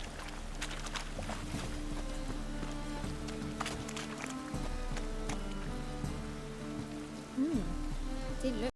Didn't look